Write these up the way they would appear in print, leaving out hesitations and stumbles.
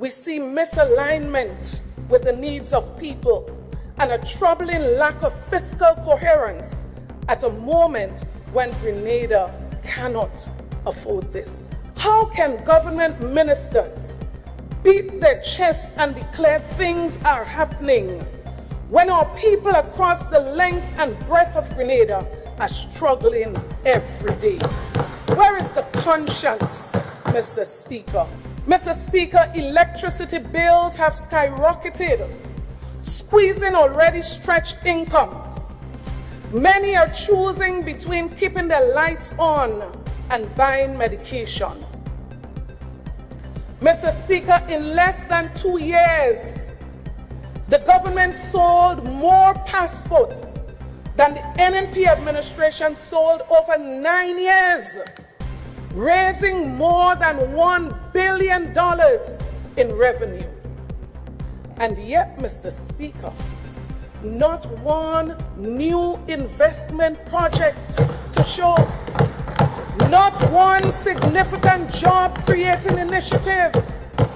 We see misalignment with the needs of people and a troubling lack of fiscal coherence at a moment when Grenada cannot afford this. How can government ministers beat their chests and declare things are happening when our people across the length and breadth of Grenada are struggling every day? Where is the conscience, Mr. Speaker? Mr. Speaker, electricity bills have skyrocketed, squeezing already stretched incomes. Many are choosing between keeping their lights on and buying medication. Mr. Speaker, in less than 2 years, the government sold more passports than the NNP administration sold over 9 years, raising more than $1 billion in revenue. And yet, Mr. Speaker, not one new investment project to show, not one significant job-creating initiative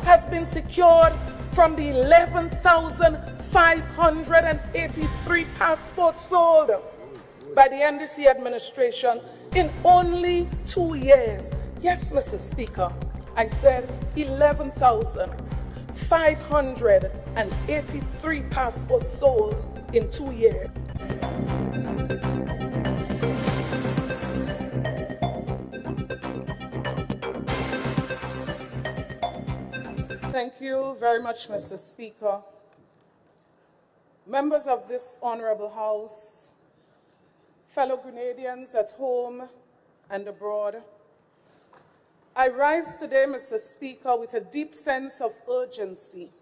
has been secured from the 11,583 passports sold by the NDC administration in only 2 years. Yes, Mr. Speaker, I said 11,583 passports sold in 2 years. Thank you very much, Mr. Speaker. Members of this honorable House, fellow Grenadians at home and abroad, I rise today, Mr. Speaker, with a deep sense of urgency,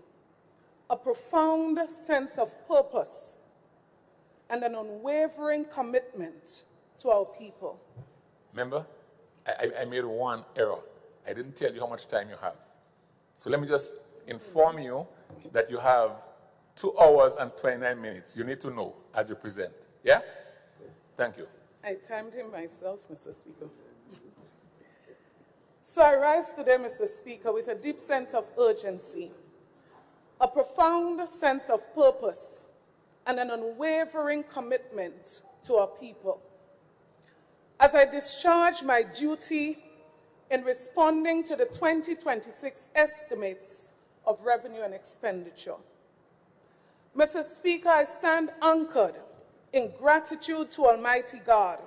a profound sense of purpose, and an unwavering commitment to our people. Member, I made one error. I didn't tell you how much time you have. So let me just inform you that you have 2 hours and 29 minutes. You need to know as you present. Yeah? Thank you. I timed him myself, Mr. Speaker. So I rise today, Mr. Speaker, with a deep sense of urgency, a profound sense of purpose, and an unwavering commitment to our people. As I discharge my duty in responding to the 2026 estimates of revenue and expenditure, Mr. Speaker, I stand anchored in gratitude to Almighty God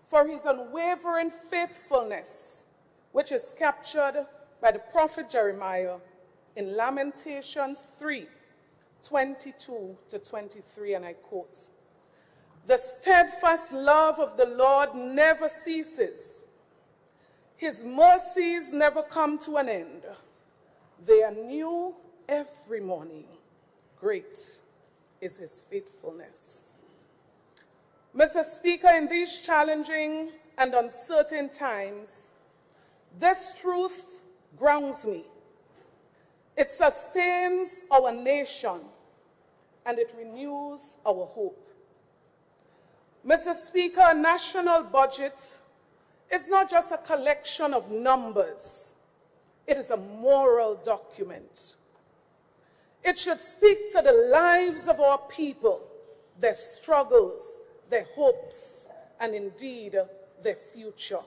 for his unwavering faithfulness, which is captured by the prophet Jeremiah in Lamentations 3:22-23, and I quote, "The steadfast love of the Lord never ceases. His mercies never come to an end. They are new every morning. Great is his faithfulness." Mr. Speaker, in these challenging and uncertain times, this truth grounds me. It sustains our nation, and it renews our hope. Mr. Speaker, a national budget is not just a collection of numbers. It is a moral document. It should speak to the lives of our people, their struggles, their hopes, and indeed their future.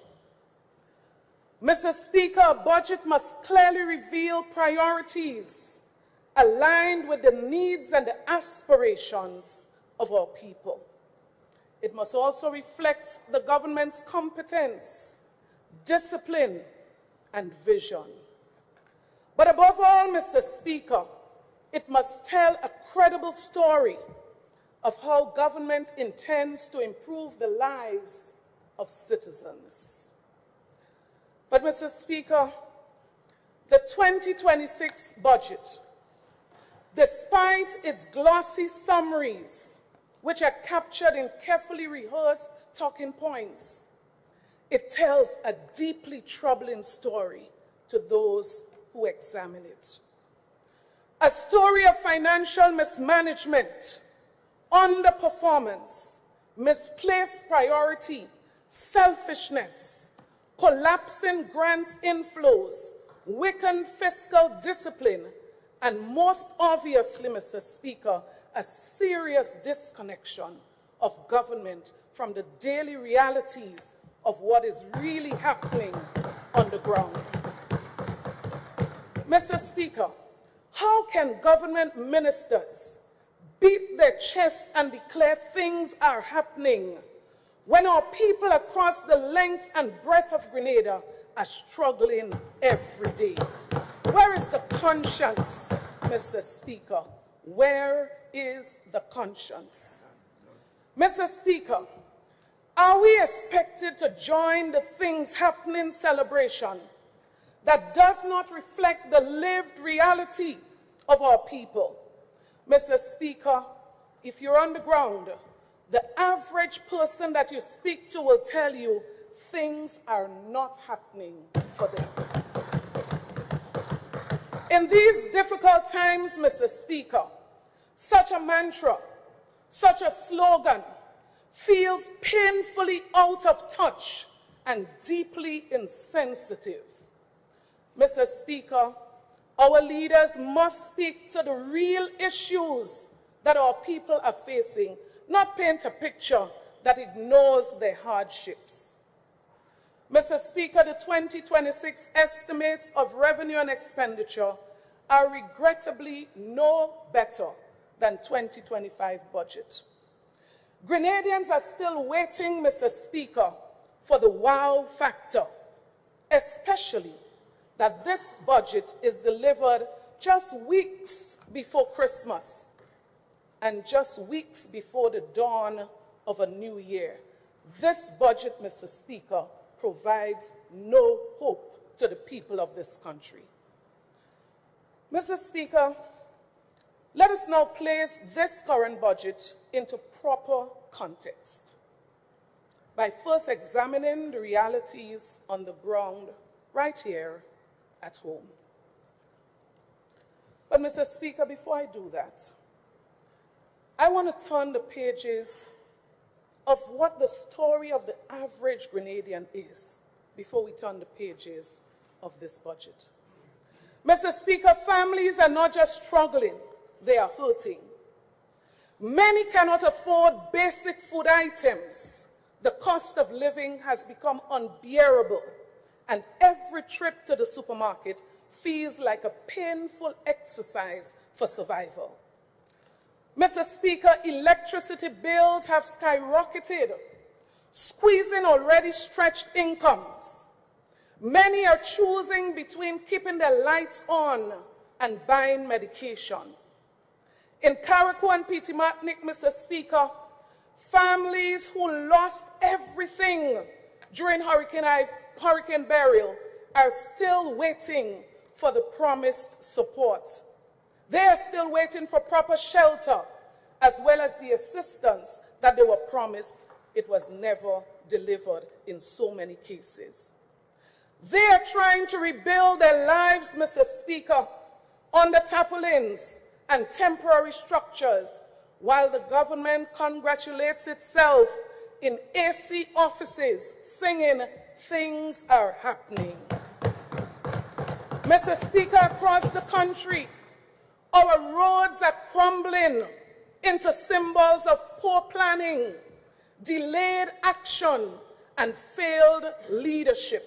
Mr. Speaker, a budget must clearly reveal priorities aligned with the needs and the aspirations of our people. It must also reflect the government's competence, discipline, and vision. But above all, Mr. Speaker, it must tell a credible story of how government intends to improve the lives of citizens. But, Mr. Speaker, the 2026 budget, despite its glossy summaries, which are captured in carefully rehearsed talking points, it tells a deeply troubling story to those who examine it. A story of financial mismanagement, underperformance, misplaced priority, selfishness, collapsing grant inflows, weakened fiscal discipline, and most obviously, Mr. Speaker, a serious disconnection of government from the daily realities of what is really happening on the ground. Mr. Speaker, how can government ministers beat their chests and declare things are happening when our people across the length and breadth of Grenada are struggling every day? Where is the conscience, Mr. Speaker? Where is the conscience? Mr. Speaker, are we expected to join the things happening celebration that does not reflect the lived reality of our people? Mr. Speaker, if you're on the ground, the average person that you speak to will tell you things are not happening for them. In these difficult times, Mr. Speaker, such a mantra, such a slogan feels painfully out of touch and deeply insensitive. Mr. Speaker, our leaders must speak to the real issues that our people are facing, not paint a picture that ignores their hardships. Mr. Speaker, the 2026 estimates of revenue and expenditure are regrettably no better than 2025 budget. Grenadians are still waiting, Mr. Speaker, for the wow factor, especially that this budget is delivered just weeks before Christmas and just weeks before the dawn of a new year. This budget, Mr. Speaker, provides no hope to the people of this country. Mr. Speaker, let us now place this current budget into proper context by first examining the realities on the ground right here at home. But Mr. Speaker, before I do that, I want to turn the pages of what the story of the average Grenadian is before we turn the pages of this budget. Mr. Speaker, families are not just struggling, they are hurting. Many cannot afford basic food items. The cost of living has become unbearable, and every trip to the supermarket feels like a painful exercise for survival. Mr. Speaker, electricity bills have skyrocketed, squeezing already stretched incomes. Many are choosing between keeping their lights on and buying medication. In Carriacou and Petit Martinique, Mr. Speaker, families who lost everything during Hurricane Beryl are still waiting for the promised support. They are still waiting for proper shelter, as well as the assistance that they were promised. It was never delivered in so many cases. They are trying to rebuild their lives, Mr. Speaker, on the tarpaulins and temporary structures, while the government congratulates itself in AC offices, singing, "Things are happening." Mr. Speaker, across the country, our roads are crumbling into symbols of poor planning, delayed action, and failed leadership.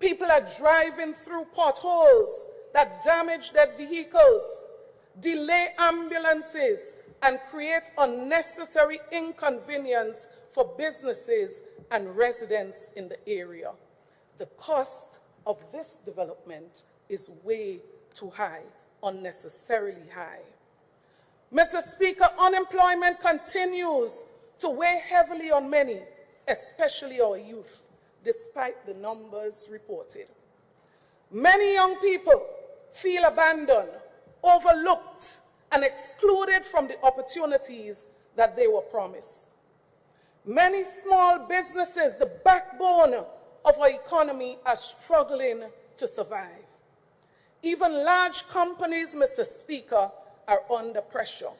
People are driving through potholes that damage their vehicles, delay ambulances, and create unnecessary inconvenience for businesses and residents in the area. The cost of this development is way too high, unnecessarily high. Mr. Speaker, unemployment continues to weigh heavily on many, especially our youth, despite the numbers reported. Many young people feel abandoned, overlooked, and excluded from the opportunities that they were promised. Many small businesses, the backbone of our economy, are struggling to survive. Even large companies, Mr. Speaker, are under pressure.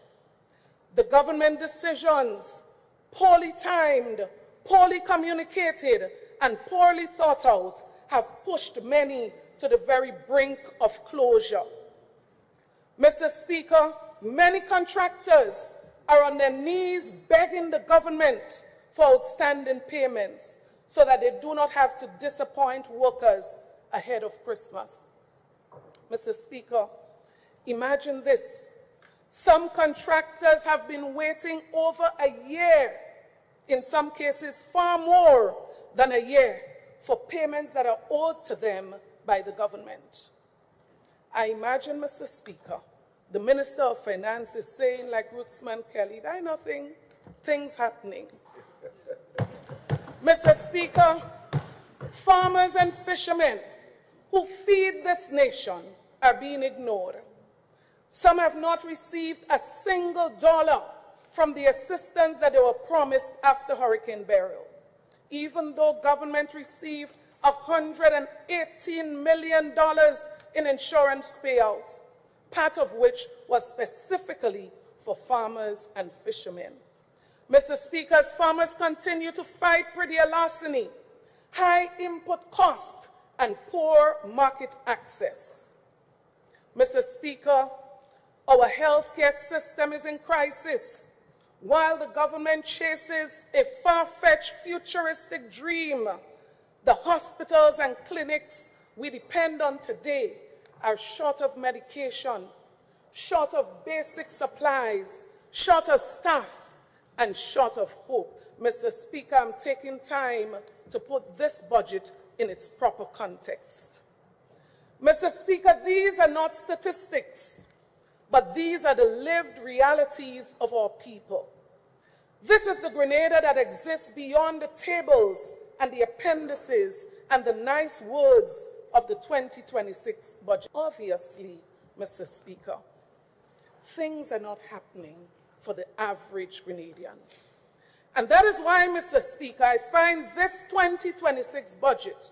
The government decisions, poorly timed, poorly communicated, and poorly thought out, have pushed many to the very brink of closure. Mr. Speaker, many contractors are on their knees begging the government for outstanding payments so that they do not have to disappoint workers ahead of Christmas. Mr. Speaker, imagine this. Some contractors have been waiting over a year, in some cases far more than a year, for payments that are owed to them by the government. I imagine, Mr. Speaker, the Minister of Finance is saying, like Rootsman Kelly, "I nothing, things happening." Mr. Speaker, farmers and fishermen who feed this nation are being ignored. Some have not received a single dollar from the assistance that they were promised after Hurricane Beryl, even though government received $118 million in insurance payouts, part of which was specifically for farmers and fishermen. Mr. Speaker, as farmers continue to fight perennial larceny, high input cost, and poor market access. Mr. Speaker, our healthcare system is in crisis. While the government chases a far-fetched futuristic dream, the hospitals and clinics we depend on today are short of medication, short of basic supplies, short of staff, and short of hope. Mr. Speaker, I'm taking time to put this budget in its proper context. Mr. Speaker, these are not statistics, but these are the lived realities of our people. This is the Grenada that exists beyond the tables and the appendices and the nice words of the 2026 budget. Obviously, Mr. Speaker, things are not happening for the average Grenadian. And that is why, Mr. Speaker, I find this 2026 budget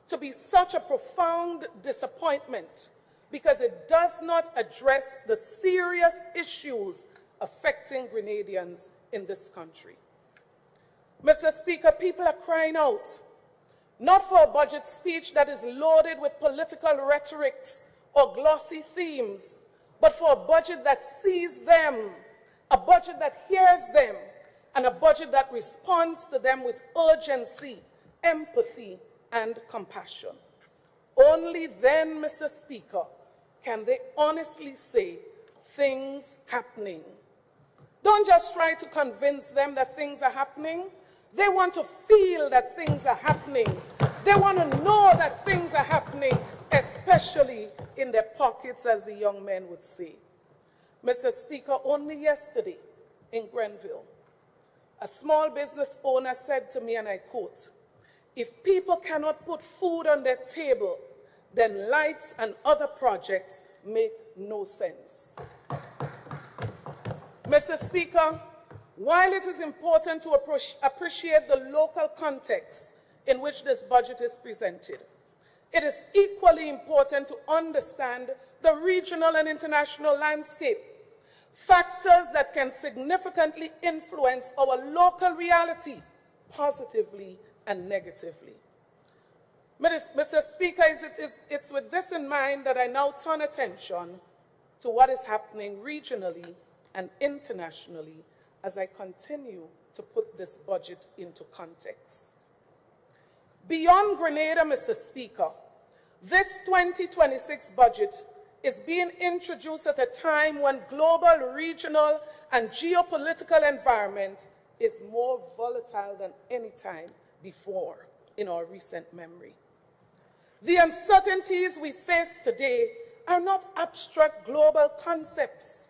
to be such a profound disappointment because it does not address the serious issues affecting Grenadians in this country. Mr. Speaker, people are crying out, not for a budget speech that is loaded with political rhetorics or glossy themes, but for a budget that sees them, a budget that hears them, and a budget that responds to them with urgency, empathy, and compassion. Only then, Mr. Speaker, can they honestly say things happening. Don't just try to convince them that things are happening. They want to feel that things are happening. They want to know that things are happening, especially in their pockets, as the young men would say. Mr. Speaker, only yesterday in Grenville, a small business owner said to me, and I quote, "If people cannot put food on their table, then lights and other projects make no sense." Mr. Speaker, while it is important to appreciate the local context in which this budget is presented, it is equally important to understand the regional and international landscape, factors that can significantly influence our local reality positively and negatively. Mr. Speaker, it's with this in mind that I now turn attention to what is happening regionally and internationally as I continue to put this budget into context. Beyond Grenada, Mr. Speaker, this 2026 budget is being introduced at a time when global, regional, and geopolitical environment is more volatile than any time before in our recent memory. The uncertainties we face today are not abstract global concepts.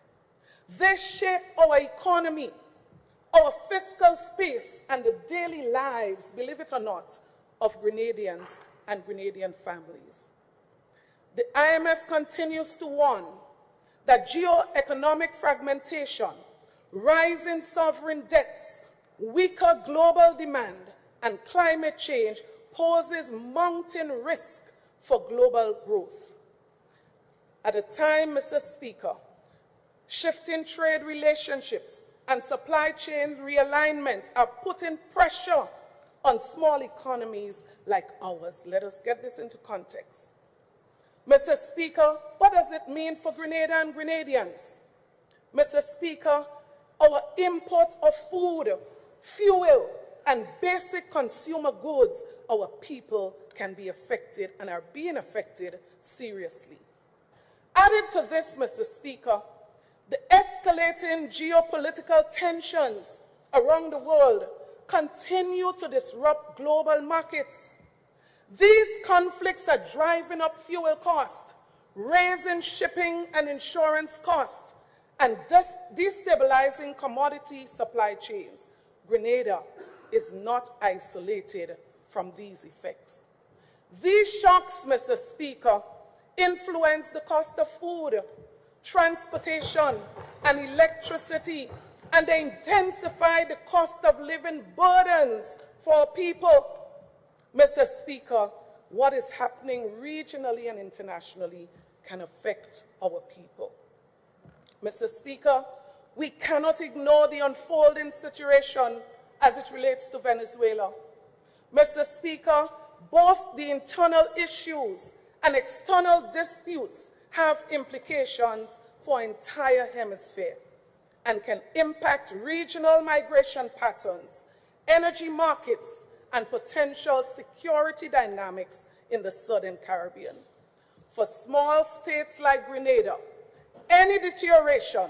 They shape our economy, our fiscal space, and the daily lives, believe it or not, of Grenadians and Grenadian families. The IMF continues to warn that geo-economic fragmentation, rising sovereign debts, weaker global demand, and climate change poses mounting risk for global growth. At a time, Mr. Speaker, shifting trade relationships and supply chain realignments are putting pressure on small economies like ours. Let us get this into context. Mr. Speaker, what does it mean for Grenada and Grenadians? Mr. Speaker, our import of food, fuel, and basic consumer goods, our people can be affected and are being affected seriously. Added to this, Mr. Speaker, the escalating geopolitical tensions around the world continue to disrupt global markets. These conflicts are driving up fuel costs, raising shipping and insurance costs, and destabilizing commodity supply chains. Grenada is not isolated from these effects. These shocks, Mr. Speaker, influence the cost of food, transportation, and electricity, and they intensify the cost of living burdens for people. Mr. Speaker, what is happening regionally and internationally can affect our people. Mr. Speaker, we cannot ignore the unfolding situation as it relates to Venezuela. Mr. Speaker, both the internal issues and external disputes have implications for the entire hemisphere and can impact regional migration patterns, energy markets, and potential security dynamics in the Southern Caribbean. For small states like Grenada, any deterioration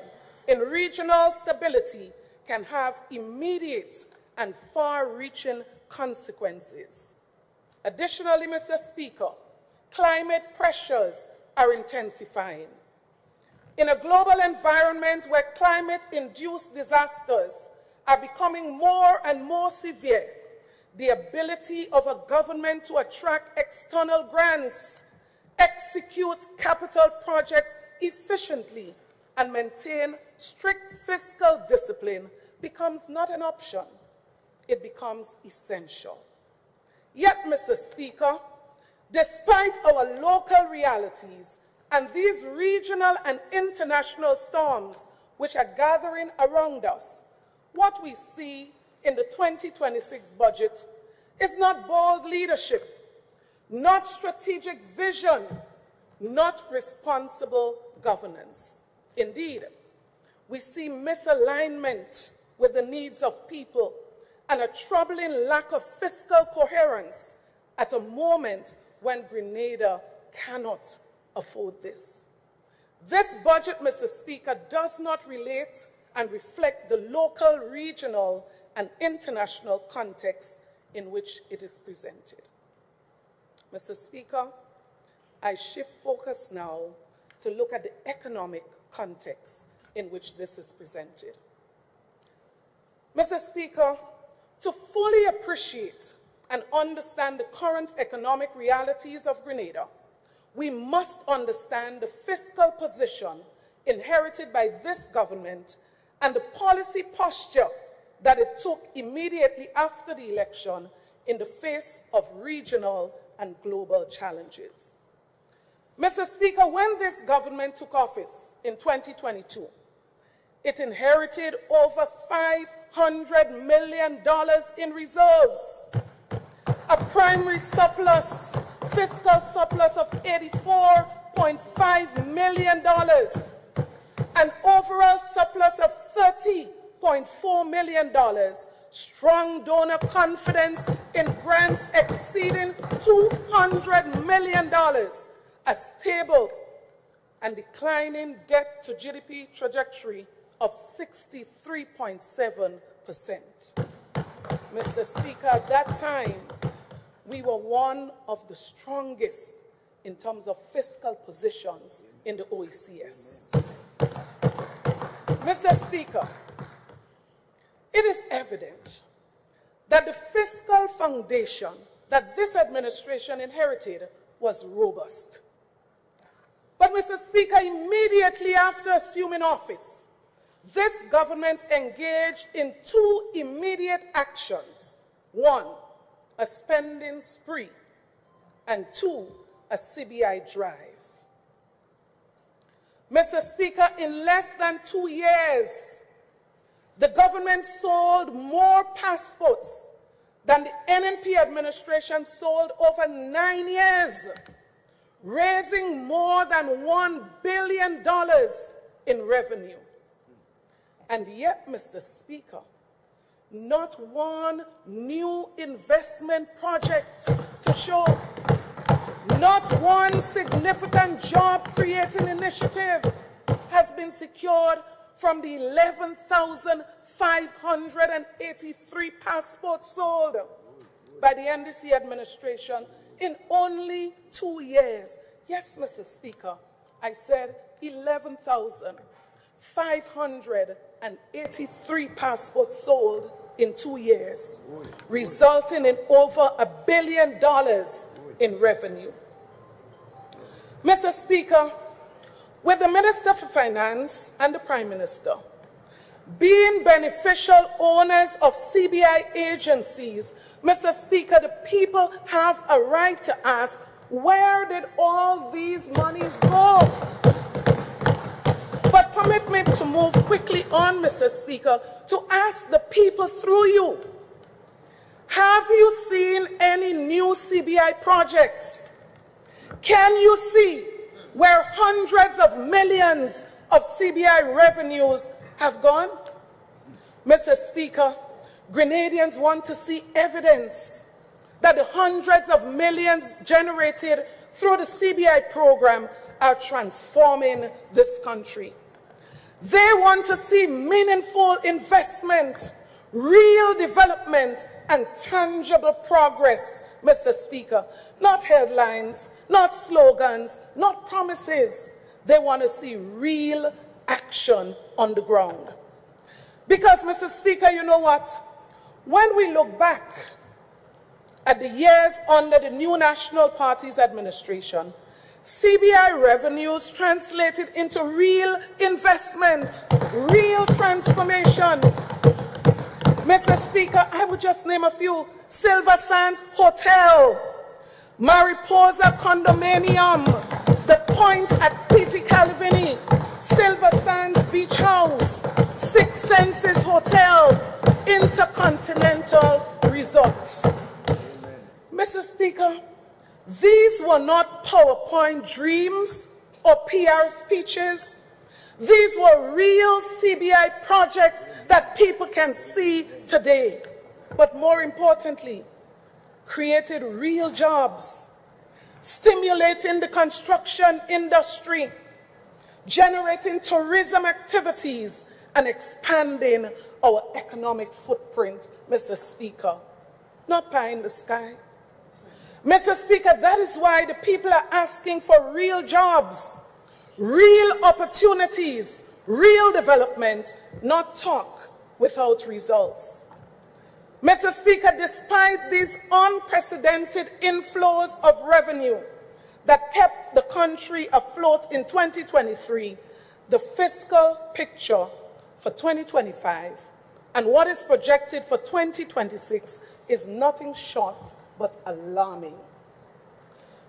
in regional stability can have immediate and far-reaching consequences. Additionally, Mr. Speaker, climate pressures are intensifying. In a global environment where climate-induced disasters are becoming more and more severe, the ability of a government to attract external grants, execute capital projects efficiently, and maintain strict fiscal discipline becomes not an option. It becomes essential. Yet, Mr. Speaker, despite our local realities and these regional and international storms which are gathering around us, what we see in the 2026 budget is not bold leadership, not strategic vision, not responsible governance. Indeed, we see misalignment with the needs of people and a troubling lack of fiscal coherence at a moment when Grenada cannot afford this. This budget, Mr. Speaker, does not relate and reflect the local, regional, and international context in which it is presented. Mr. Speaker, I shift focus now to look at the economic context in which this is presented. Mr. Speaker, to fully appreciate and understand the current economic realities of Grenada, we must understand the fiscal position inherited by this government and the policy posture that it took immediately after the election in the face of regional and global challenges. Mr. Speaker, when this government took office in 2022, it inherited over $500 million in reserves, a primary surplus, fiscal surplus of $84.5 million, an overall surplus of $30.4 million, strong donor confidence in grants exceeding $200 million, a stable and declining debt to GDP trajectory of 63.7%. Mr. Speaker, at that time, we were one of the strongest in terms of fiscal positions in the OECS. Mr. Speaker, it is evident that the fiscal foundation that this administration inherited was robust. But, Mr. Speaker, immediately after assuming office, this government engaged in two immediate actions. One, a spending spree, and two, a CBI drive. Mr. Speaker, in less than 2 years, the government sold more passports than the NNP administration sold over 9 years, raising more than $1 billion in revenue. And yet, Mr. Speaker, not one new investment project to show, not one significant job-creating initiative has been secured from the 11,583 passports sold by the NDC administration in only 2 years. Yes, Mr. Speaker, I said 11,583 passports sold in 2 years, resulting in over $1 billion in revenue. Mr. Speaker, with the Minister for Finance and the Prime Minister being beneficial owners of CBI agencies, Mr. Speaker, the people have a right to ask, where did all these monies go? But permit me to move quickly on, Mr. Speaker, to ask the people through you, have you seen any new CBI projects? Can you see where hundreds of millions of CBI revenues have gone? Mr. Speaker, Grenadians want to see evidence that the hundreds of millions generated through the CBI program are transforming this country. They want to see meaningful investment, real development, and tangible progress, Mr. Speaker. Not headlines, not slogans, not promises. They want to see real action on the ground. Because, Mr. Speaker, you know what? When we look back at the years under the new National Party's administration, CBI revenues translated into real investment, real transformation. Mr. Speaker, I would just name a few. Silver Sands Hotel, Mariposa Condominium, The Point at P.T. Calvini, Silver Sands Beach House, Six Senses Hotel, Intercontinental Resorts. Amen. Mr. Speaker, these were not PowerPoint dreams or PR speeches. These were real CBI projects that people can see today. But more importantly, created real jobs, stimulating the construction industry, generating tourism activities, and expanding our economic footprint, Mr. Speaker. Not pie in the sky. Mr. Speaker, that is why the people are asking for real jobs, real opportunities, real development, not talk without results. Mr. Speaker, despite these unprecedented inflows of revenue that kept the country afloat in 2023, the fiscal picture for 2025 and what is projected for 2026 is nothing short but alarming.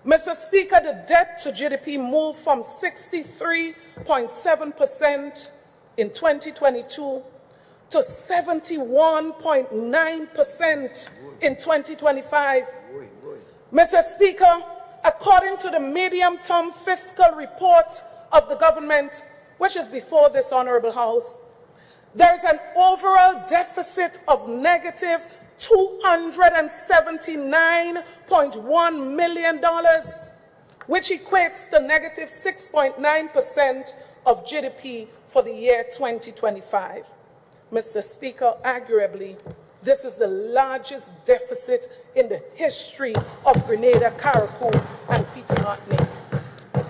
Mr. Speaker, the debt to GDP moved from 63.7% in 2022 to 71.9% in 2025. Mr. Speaker, according to the medium-term fiscal report of the government, which is before this Honorable House, there is an overall deficit of negative $279.1 million, which equates to negative 6.9% of GDP for the year 2025. Mr. Speaker, arguably, this is the largest deficit in the history of Grenada, Carriacou, and Peter Martinique.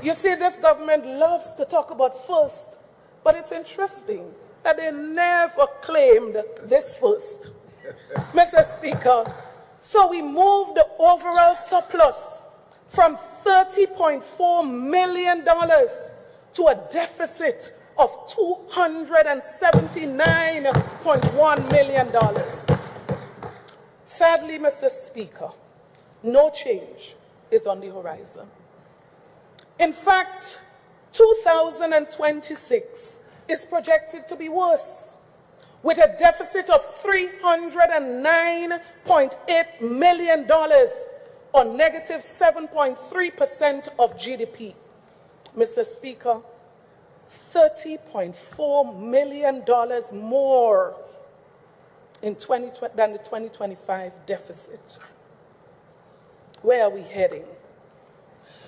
You see, this government loves to talk about first, but it's interesting that they never claimed this first. Mr. Speaker, so we moved the overall surplus from $30.4 million to a deficit of $279.1 million. Sadly, Mr. Speaker, no change is on the horizon. In fact, 2026 is projected to be worse, with a deficit of $309.8 million, or negative 7.3% of GDP. Mr. Speaker, $30.4 million more in than the 2025 deficit. Where are we heading?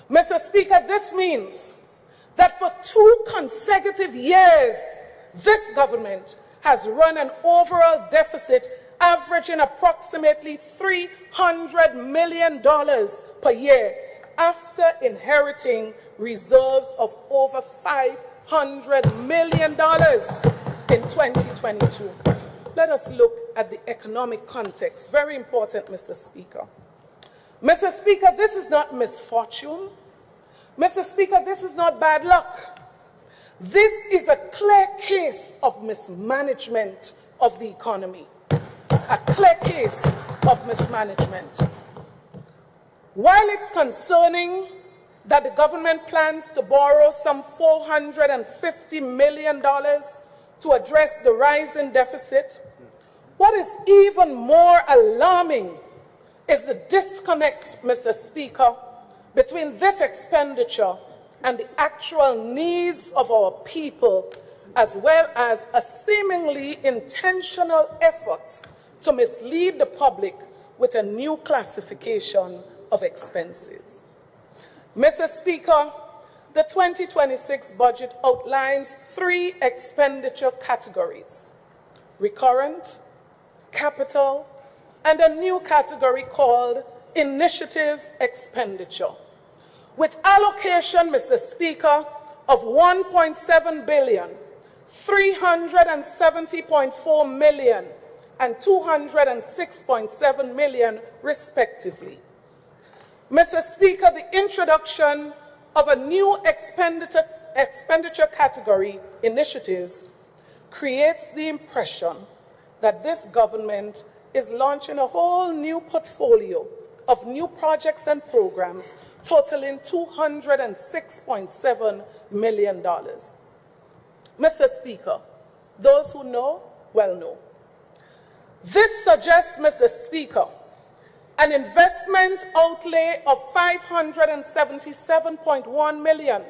Mr. Speaker, this means that for 2 consecutive years, this government has run an overall deficit averaging approximately $300 million per year after inheriting reserves of over $500 million in 2022. Let us look at the economic context. Very important, Mr. Speaker. Mr. Speaker, this is not misfortune. Mr. Speaker, this is not bad luck. This is a clear case of mismanagement of the economy. A clear case of mismanagement. While it's concerning that the government plans to borrow some $450 million to address the rising deficit, what is even more alarming is the disconnect, Mr. Speaker, between this expenditure and the actual needs of our people, as well as a seemingly intentional effort to mislead the public with a new classification of expenses. Mr. Speaker, the 2026 budget outlines 3 expenditure categories: recurrent, capital, and a new category called initiatives expenditure, with allocation, Mr. Speaker, of $1.7 billion, $370.4 million, and $206.7 million, respectively. Mr. Speaker, the introduction of a new expenditure category, initiatives, creates the impression that this government is launching a whole new portfolio of new projects and programs totaling $206.7 million. Mr. Speaker, those who know, well know. This suggests, Mr. Speaker, an investment outlay of $577.1 million.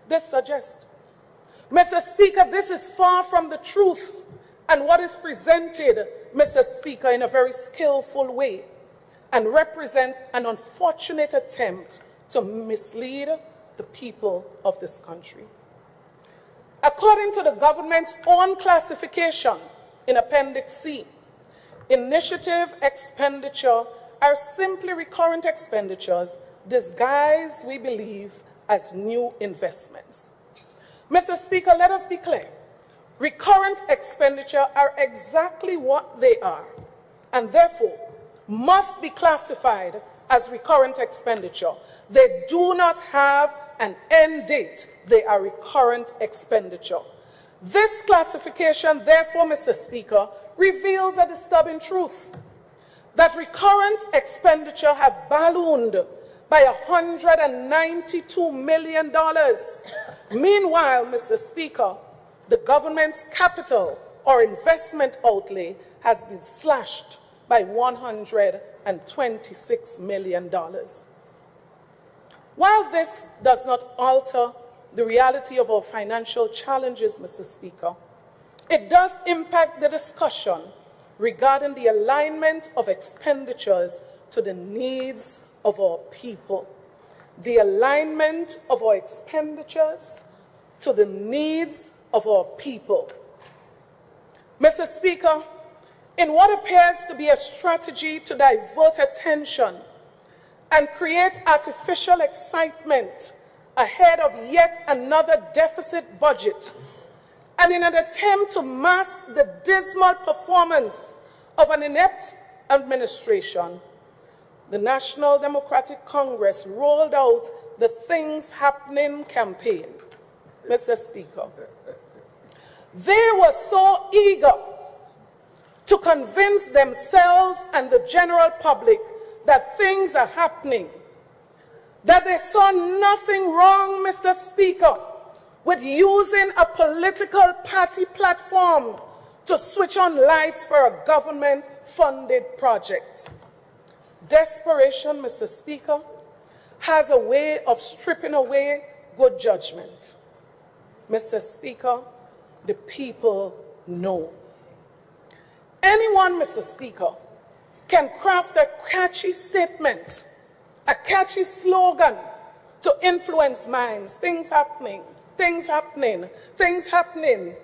This suggests. Mr. Speaker, this is far from the truth and what is presented, Mr. Speaker, in a very skillful way, and represents an unfortunate attempt to mislead the people of this country. According to the government's own classification in Appendix C, initiative expenditure are simply recurrent expenditures disguised, we believe, as new investments. Mr. Speaker, let us be clear. Recurrent expenditure are exactly what they are, and therefore must be classified as recurrent expenditure. They do not have an end date. They are recurrent expenditure. This classification, therefore, Mr. Speaker, reveals a disturbing truth, that recurrent expenditure have ballooned by $192 million. Meanwhile, Mr. Speaker, the government's capital or investment outlay has been slashed by $126 million. While this does not alter the reality of our financial challenges, Mr. Speaker, it does impact the discussion regarding the alignment of expenditures to the needs of our people. The alignment of our expenditures to the needs of our people. Mr. Speaker, in what appears to be a strategy to divert attention and create artificial excitement ahead of yet another deficit budget, and in an attempt to mask the dismal performance of an inept administration, the National Democratic Congress rolled out the Things Happening campaign. Mr. Speaker, they were so eager to convince themselves and the general public that things are happening, that they saw nothing wrong, Mr. Speaker, with using a political party platform to switch on lights for a government-funded project. Desperation, Mr. Speaker, has a way of stripping away good judgment. Mr. Speaker, the people know. Anyone, Mr. Speaker, can craft a catchy statement, a catchy slogan to influence minds. Things happening, things happening, things happening.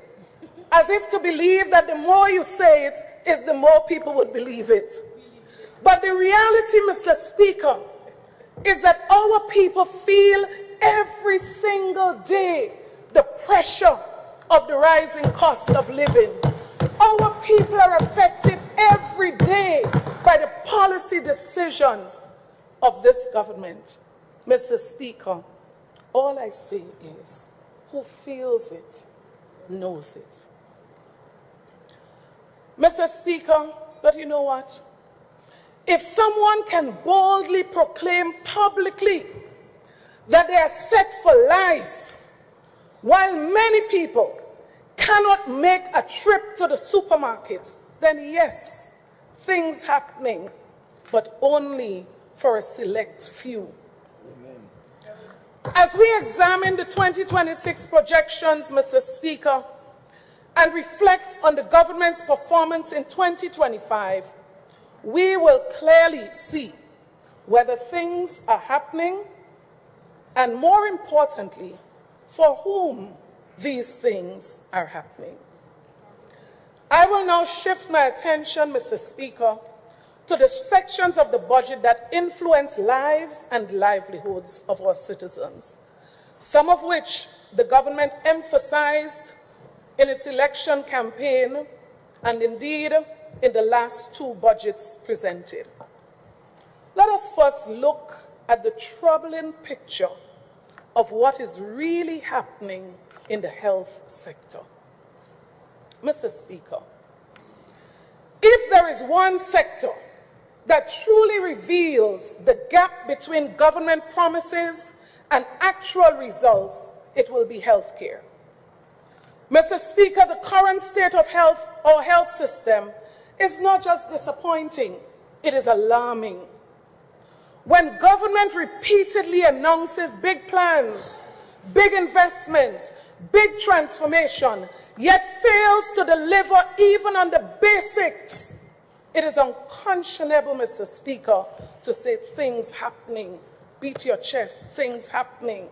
As if to believe that the more you say it, is the more people would believe it. But the reality, Mr. Speaker, is that our people feel every single day the pressure of the rising cost of living. Our people are affected every day by the policy decisions of this government. Mr. Speaker, all I say is, who feels it, knows it. Mr. Speaker, but you know what? If someone can boldly proclaim publicly that they are set for life, while many people cannot make a trip to the supermarket, then yes, things happening, but only for a select few. Amen. As we examine the 2026 projections, Mr. Speaker, and reflect on the government's performance in 2025, we will clearly see whether things are happening and, more importantly, for whom these things are happening. I will now shift my attention, Mr. Speaker, to the sections of the budget that influence lives and livelihoods of our citizens, some of which the government emphasized in its election campaign and indeed in the last two budgets presented. Let us first look at the troubling picture of what is really happening in the health sector. Mr. Speaker, if there is one sector that truly reveals the gap between government promises and actual results, it will be healthcare. Mr. Speaker, the current state of our health system is not just disappointing, it is alarming. When government repeatedly announces big plans, big investments, big transformation, yet fails to deliver even on the basics, it is unconscionable, Mr. Speaker, to say things happening. Beat your chest, things happening.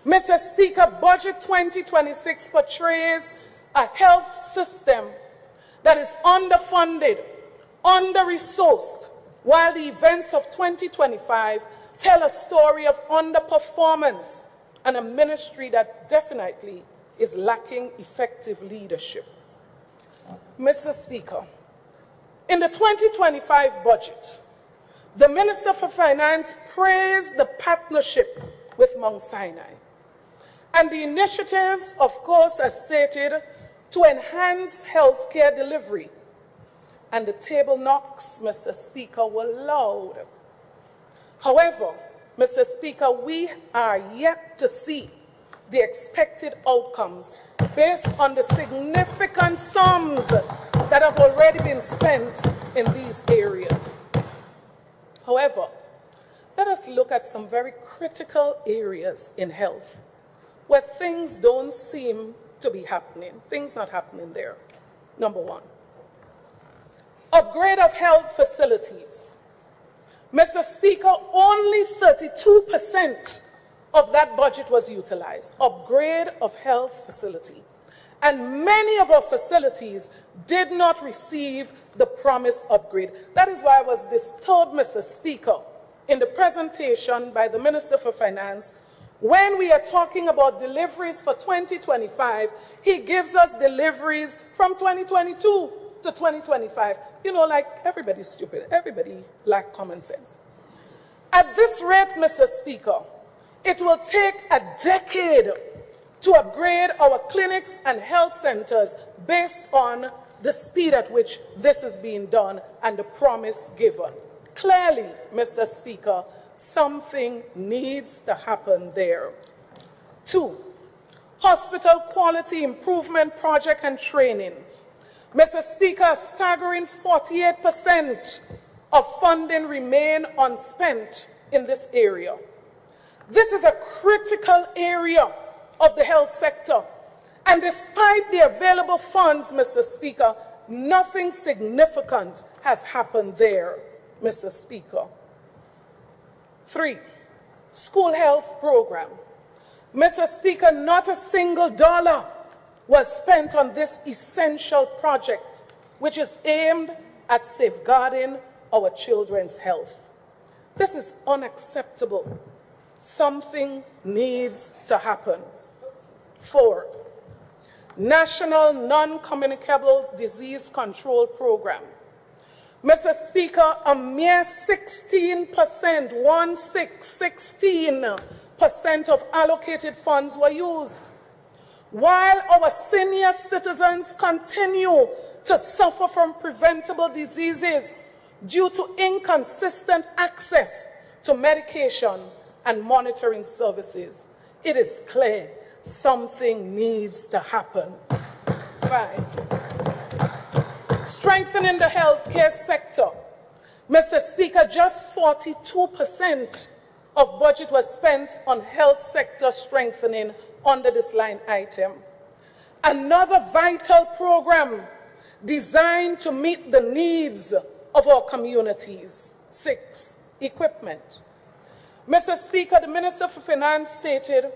Mr. Speaker, Budget 2026 portrays a health system that is underfunded, under-resourced, while the events of 2025 tell a story of underperformance and a ministry that definitely is lacking effective leadership. Mr. Speaker, in the 2025 budget, the Minister for Finance praised the partnership with Mount Sinai and the initiatives, of course, as stated, to enhance healthcare delivery. And the table knocks, Mr. Speaker, were loud. However, Mr. Speaker, we are yet to see the expected outcomes based on the significant sums that have already been spent in these areas. However, let us look at some very critical areas in health where things don't seem to be happening. Things not happening there. Number one, upgrade of health facilities. Mr. Speaker, only 32% of that budget was utilized. Upgrade of health facility. And many of our facilities did not receive the promised upgrade. That is why I was disturbed, Mr. Speaker, in the presentation by the Minister for Finance. When we are talking about deliveries for 2025, he gives us deliveries from 2022 to 2025. You know, like everybody's stupid. Everybody lacks common sense. At this rate, Mr. Speaker, it will take a decade to upgrade our clinics and health centers based on the speed at which this is being done and the promise given. Clearly, Mr. Speaker, something needs to happen there. 2, hospital quality improvement project and training. Mr. Speaker, a staggering 48% of funding remain unspent in this area. This is a critical area of the health sector, and despite the available funds, Mr. Speaker, nothing significant has happened there, Mr. Speaker. 3, school health program. Mr. Speaker, not a single dollar was spent on this essential project, which is aimed at safeguarding our children's health. This is unacceptable. Something needs to happen. 4, National Non-Communicable Disease Control Program. Mr. Speaker, a mere 16%, 16% of allocated funds were used. While our senior citizens continue to suffer from preventable diseases due to inconsistent access to medications and monitoring services, it is clear something needs to happen. 5, strengthening the healthcare sector. Mr. Speaker, just 42% of budget was spent on health sector strengthening under this line item. Another vital program designed to meet the needs of our communities. 6, equipment. Mr. Speaker, the Minister for Finance stated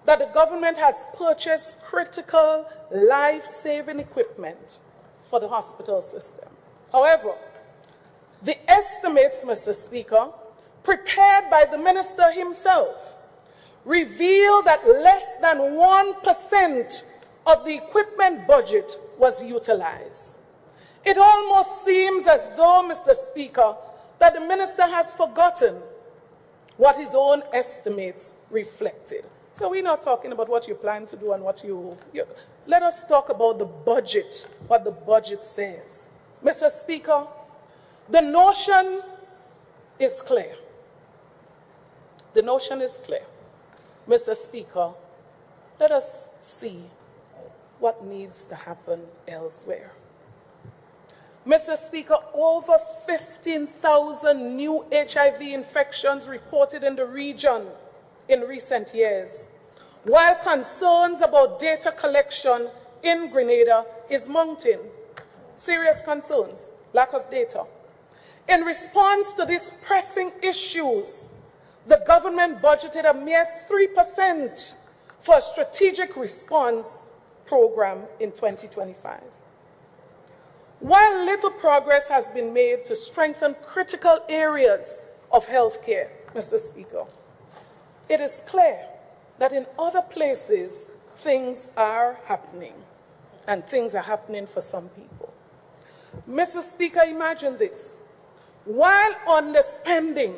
that the government has purchased critical life-saving equipment for the hospital system. However, the estimates, Mr. Speaker, prepared by the minister himself, reveal that less than 1% of the equipment budget was utilized. It almost seems as though, Mr. Speaker, that the minister has forgotten what his own estimates reflected. So we're not talking about what you plan to do and what you let us talk about the budget, what the budget says. Mr. Speaker, the notion is clear. The notion is clear. Mr. Speaker, let us see what needs to happen elsewhere. Mr. Speaker, over 15,000 new HIV infections reported in the region in recent years, while concerns about data collection in Grenada is mounting. Serious concerns, lack of data. In response to these pressing issues, the government budgeted a mere 3% for a strategic response program in 2025. While little progress has been made to strengthen critical areas of healthcare, Mr. Speaker, it is clear that in other places things are happening, and things are happening for some people. Mr. Speaker, imagine this. While underspending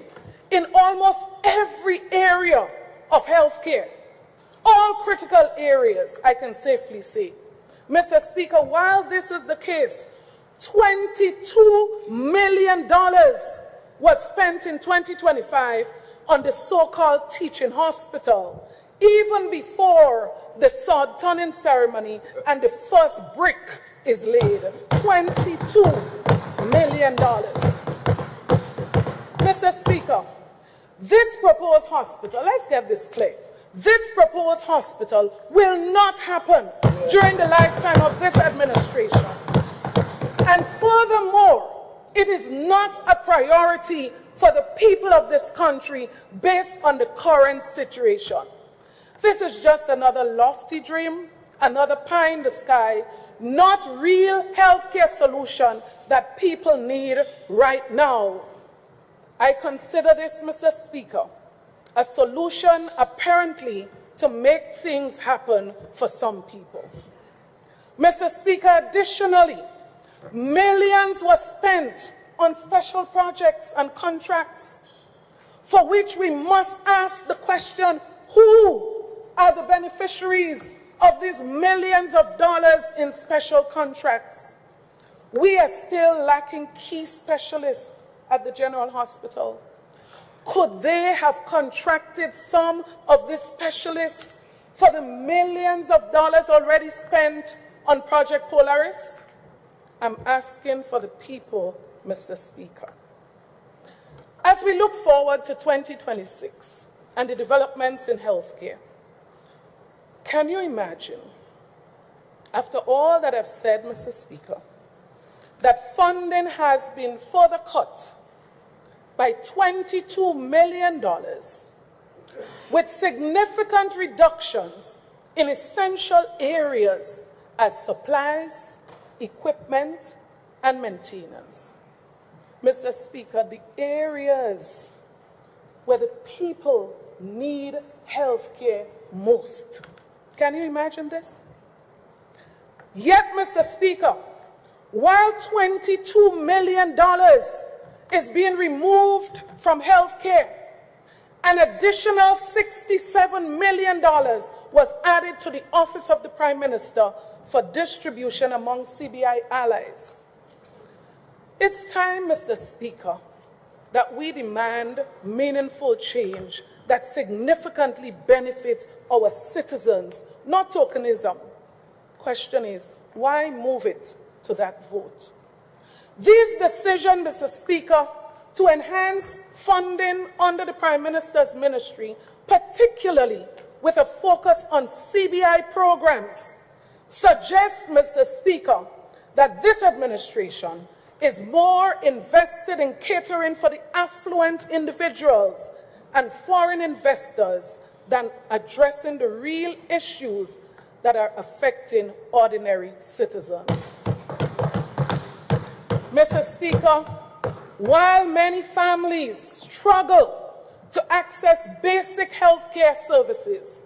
in almost every area of healthcare, all critical areas, I can safely say, Mr. Speaker, while this is the case, $22 million was spent in 2025 on the so-called teaching hospital, even before the sod turning ceremony and the first brick is laid. $22 million. Mr. Speaker, this proposed hospital, let's get this clear, this proposed hospital will not happen during the lifetime of this administration. And furthermore, it is not a priority for the people of this country based on the current situation. This is just another lofty dream, another pie in the sky, not real healthcare solution that people need right now. I consider this, Mr. Speaker, a solution apparently to make things happen for some people. Mr. Speaker, additionally, millions were spent on special projects and contracts for which we must ask the question, who are the beneficiaries of these millions of dollars in special contracts? We are still lacking key specialists at the General Hospital. Could they have contracted some of these specialists for the millions of dollars already spent on Project Polaris? I'm asking for the people, Mr. Speaker. As we look forward to 2026 and the developments in healthcare, can you imagine, after all that I've said, Mr. Speaker, that funding has been further cut by $22 million, with significant reductions in essential areas as supplies, equipment, and maintenance? Mr. Speaker, the areas where the people need health care most. Can you imagine this? Yet, Mr. Speaker, while $22 million is being removed from health care, an additional $67 million was added to the Office of the Prime Minister for distribution among CBI allies. It's time, Mr. Speaker, that we demand meaningful change that significantly benefits our citizens, not tokenism. Question is, why move it to that vote? These decisions, Mr. Speaker, to enhance funding under the Prime Minister's ministry, particularly with a focus on CBI programs, suggests, Mr. Speaker, that this administration is more invested in catering for the affluent individuals and foreign investors than addressing the real issues that are affecting ordinary citizens. Mr. Speaker, while many families struggle to access basic health care services,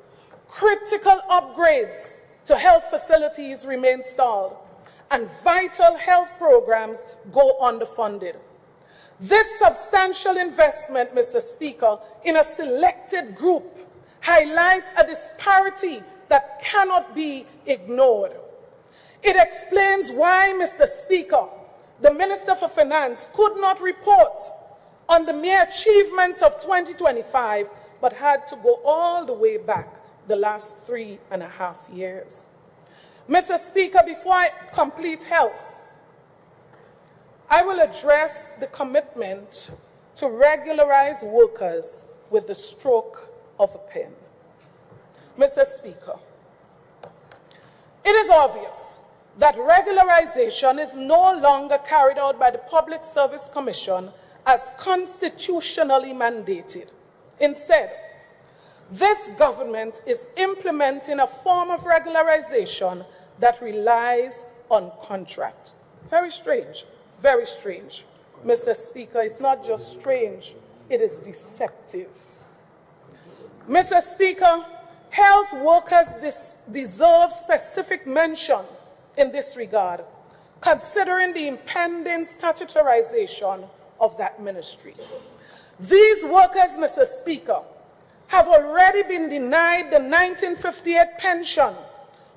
critical upgrades to health facilities remain stalled, and vital health programs go underfunded. This substantial investment, Mr. Speaker, in a selected group highlights a disparity that cannot be ignored. It explains why, Mr. Speaker, the Minister for Finance could not report on the mere achievements of 2025, but had to go all the way back the last 3.5 years. Mr. Speaker, before I complete health, I will address the commitment to regularize workers with the stroke of a pen. Mr. Speaker, it is obvious that regularization is no longer carried out by the Public Service Commission as constitutionally mandated. Instead, this government is implementing a form of regularization that relies on contract. Very strange, very strange. Mr. Speaker, it's not just strange, it is deceptive. Mr. Speaker, health workers deserve specific mention in this regard, considering the impending statutorization of that ministry. These workers, Mr. Speaker, have already been denied the 1958 pension,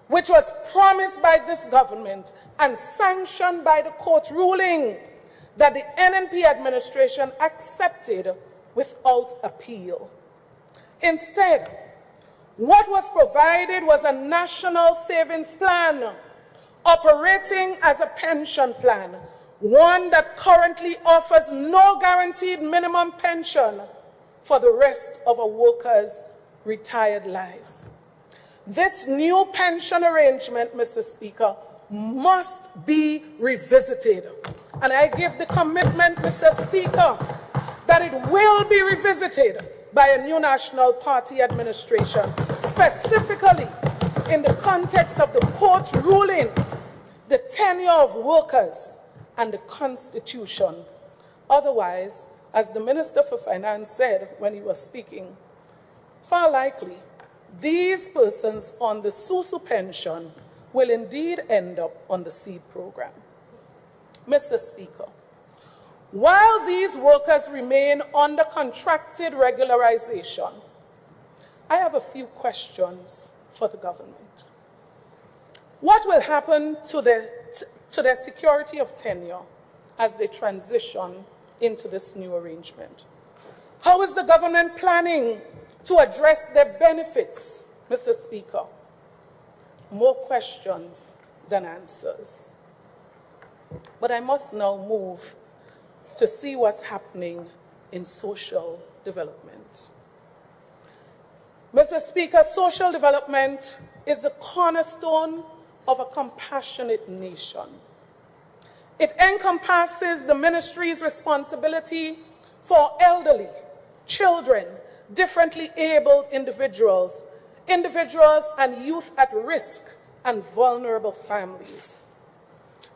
which was promised by this government and sanctioned by the court ruling that the NNP administration accepted without appeal. Instead, what was provided was a national savings plan operating as a pension plan, one that currently offers no guaranteed minimum pension for the rest of a worker's retired life. This new pension arrangement, Mr. Speaker, must be revisited. And I give the commitment, Mr. Speaker, that it will be revisited by a new National Party administration, specifically in the context of the court ruling, the tenure of workers, and the Constitution. Otherwise, as the Minister for Finance said when he was speaking, far likely, these persons on the SUSU pension will indeed end up on the SEED program. Mr. Speaker, while these workers remain under contracted regularization, I have a few questions for the government. What will happen to their security of tenure as they transition into this new arrangement? How is the government planning to address their benefits, Mr. Speaker? More questions than answers. But I must now move to see what's happening in social development. Mr. Speaker, social development is the cornerstone of a compassionate nation. It encompasses the ministry's responsibility for elderly, children, differently abled individuals and youth at risk, and vulnerable families.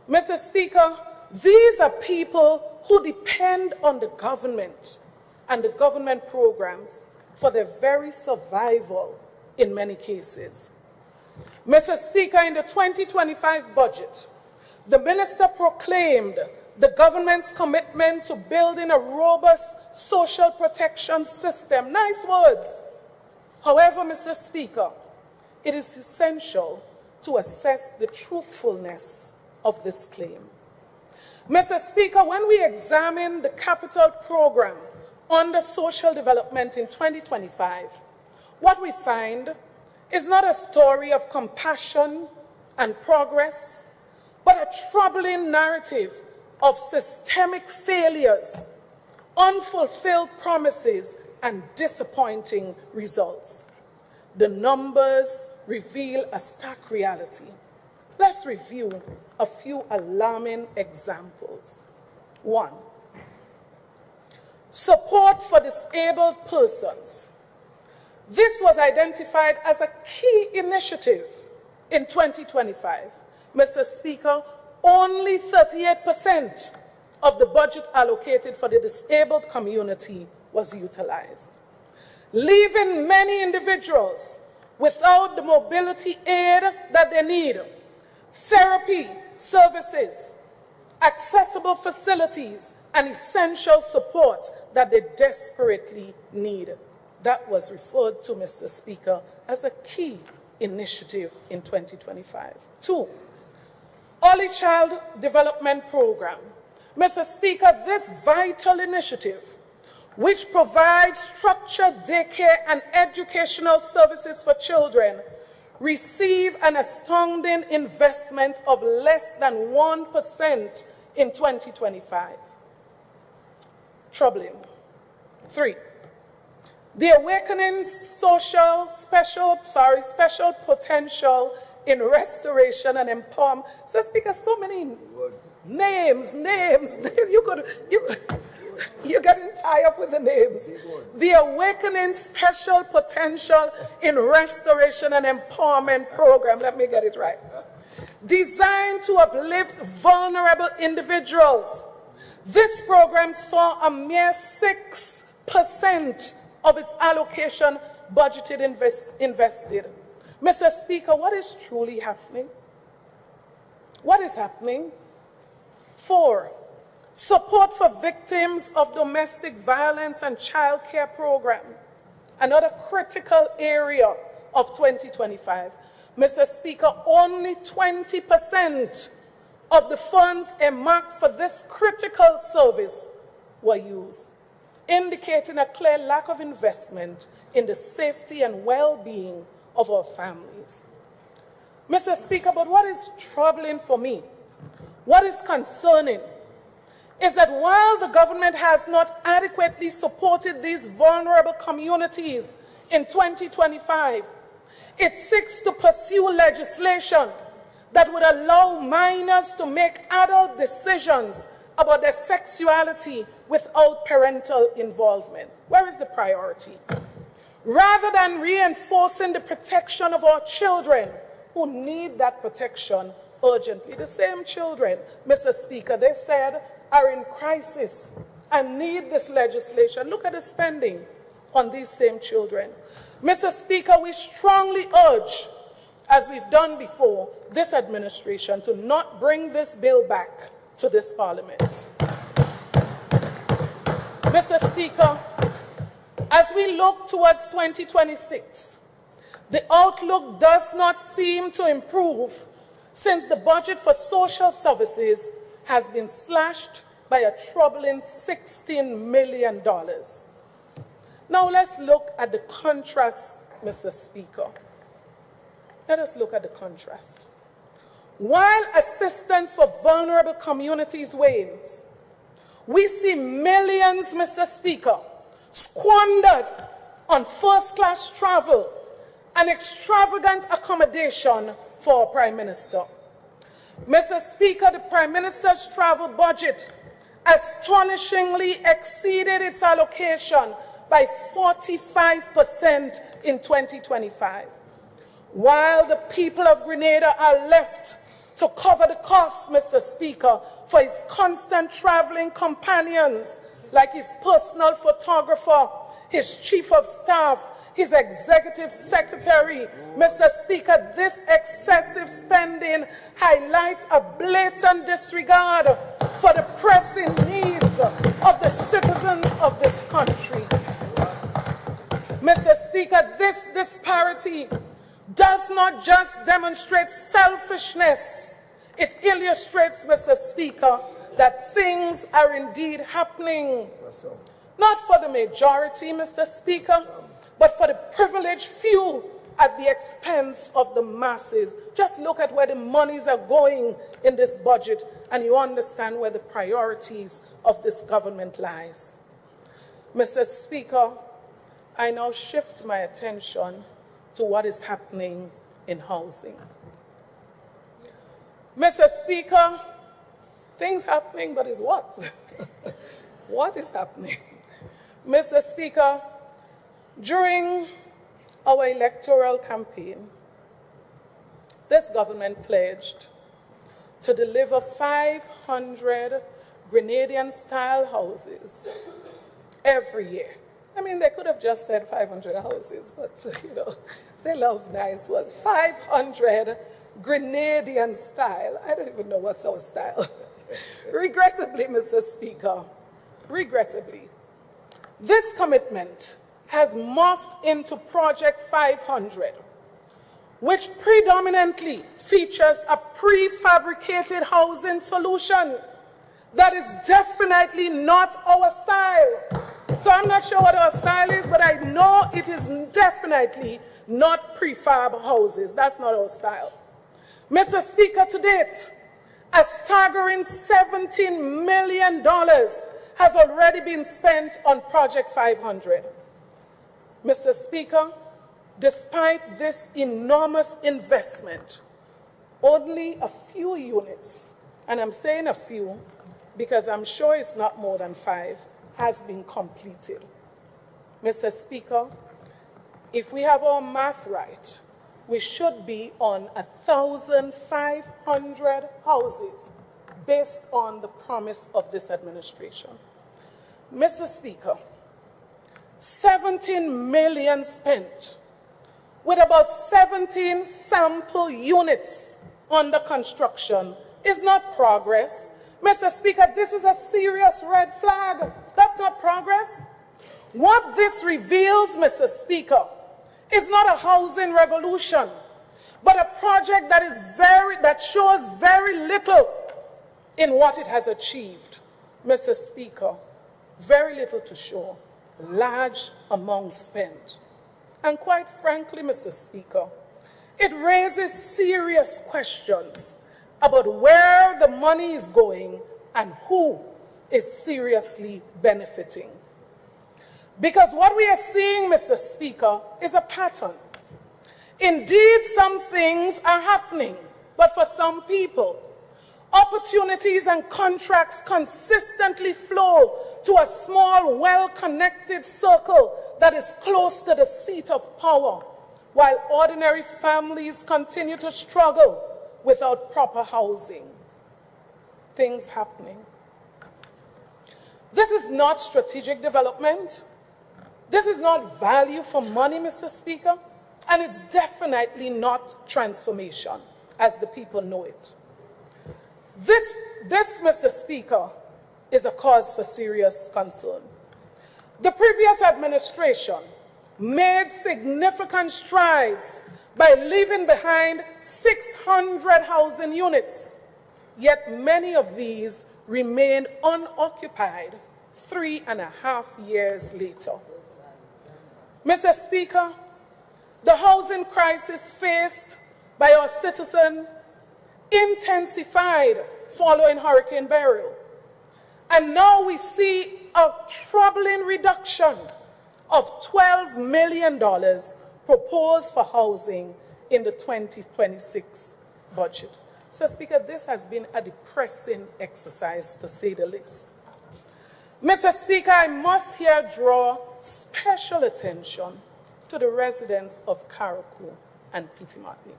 Mr. Speaker, these are people who depend on the government and the government programs for their very survival in many cases. Mr. Speaker, in the 2025 budget, the minister proclaimed the government's commitment to building a robust social protection system. Nice words. However, Mr. Speaker, it is essential to assess the truthfulness of this claim. Mr. Speaker, when we examine the capital program under social development in 2025, what we find is not a story of compassion and progress, but a troubling narrative of systemic failures, unfulfilled promises, and disappointing results. The numbers reveal a stark reality. Let's review a few alarming examples. 1, support for disabled persons. This was identified as a key initiative in 2025. Mr. Speaker, only 38% of the budget allocated for the disabled community was utilized, leaving many individuals without the mobility aid that they need, therapy services, accessible facilities, and essential support that they desperately need. That was referred to, Mr. Speaker, as a key initiative in 2025. 2, Early Child Development Program. Mr. Speaker, this vital initiative, which provides structured daycare and educational services for children, received an astounding investment of less than 1% in 2025. Troubling. 3, the Awakening Special Potential in Restoration and Empowerment. So, Speaker, so many names. You're getting tied up with the names. The Awakening Special Potential in Restoration and Empowerment Program, let me get it right, designed to uplift vulnerable individuals. This program saw a mere 6% of its allocation budgeted invested. Mr. Speaker, what is truly happening? What is happening? 4, support for victims of domestic violence and child care program, another critical area of 2025. Mr. Speaker, only 20% of the funds earmarked for this critical service were used, indicating a clear lack of investment in the safety and well-being of our families. Mr. Speaker, but what is troubling for me, what is concerning, is that while the government has not adequately supported these vulnerable communities in 2025, it seeks to pursue legislation that would allow minors to make adult decisions about their sexuality without parental involvement. Where is the priority? Rather than reinforcing the protection of our children who need that protection urgently. The same children, Mr. Speaker, they said are in crisis and need this legislation. Look at the spending on these same children. Mr. Speaker, we strongly urge, as we've done before, this administration to not bring this bill back to this Parliament. Mr. Speaker, as we look towards 2026, the outlook does not seem to improve since the budget for social services has been slashed by a troubling $16 million. Now let's look at the contrast, Mr. Speaker. Let us look at the contrast. While assistance for vulnerable communities wanes, We see millions, Mr. Speaker, squandered on first-class travel and extravagant accommodation for our Prime Minister. Mr. Speaker, the Prime Minister's travel budget astonishingly exceeded its allocation by 45% in 2025, while the people of Grenada are left to cover the costs, Mr. Speaker, for his constant traveling companions, like his personal photographer, his chief of staff, his executive secretary. Mr. Speaker, this excessive spending highlights a blatant disregard for the pressing needs of the citizens of this country. Mr. Speaker, this disparity does not just demonstrate selfishness. It illustrates, Mr. Speaker, that things are indeed happening. Not for the majority, Mr. Speaker, but for the privileged few at the expense of the masses. Just look at where the monies are going in this budget, and you understand where the priorities of this government lies. Mr. Speaker, I now shift my attention to what is happening in housing. Mr. Speaker, things happening, but is what? What is happening? Mr. Speaker, during our electoral campaign, this government pledged to deliver 500 Grenadian-style houses every year. I mean, they could have just said 500 houses, but, you know, they love nice words. 500 Grenadian style. I don't even know what's our style. Regrettably, Mr. Speaker, regrettably, this commitment has morphed into Project 500, which predominantly features a prefabricated housing solution that is definitely not our style. So I'm not sure what our style is, but I know it is definitely not prefab houses. That's not our style. Mr. Speaker, to date, a staggering $17 million has already been spent on Project 500. Mr. Speaker, despite this enormous investment, only a few units, and I'm saying a few because I'm sure it's not more than 5, has been completed. Mr. Speaker, if we have our math right, we should be on 1,500 houses based on the promise of this administration. Mr. Speaker, 17 million spent with about 17 sample units under construction is not progress. Mr. Speaker, this is a serious red flag. That's not progress. What this reveals, Mr. Speaker, is not a housing revolution, but a project that shows very little in what it has achieved. Mr. Speaker, very little to show, large amounts spent. And quite frankly, Mr. Speaker, it raises serious questions about where the money is going and who is seriously benefiting. Because what we are seeing, Mr. Speaker, is a pattern. Indeed, some things are happening, but for some people, opportunities and contracts consistently flow to a small, well-connected circle that is close to the seat of power, while ordinary families continue to struggle without proper housing. Things happening. This is not strategic development. This is not value for money, Mr. Speaker, and it's definitely not transformation, as the people know it. This, Mr. Speaker, is a cause for serious concern. The previous administration made significant strides by leaving behind 600 housing units, yet many of these remain unoccupied 3.5 years later. Mr. Speaker, the housing crisis faced by our citizens intensified following Hurricane Beryl, And now we see a troubling reduction of $12 million proposed for housing in the 2026 budget. So, Speaker, this has been a depressing exercise, to say the least. Mr. Speaker, I must here draw special attention to the residents of Carriacou and Petite Martinique.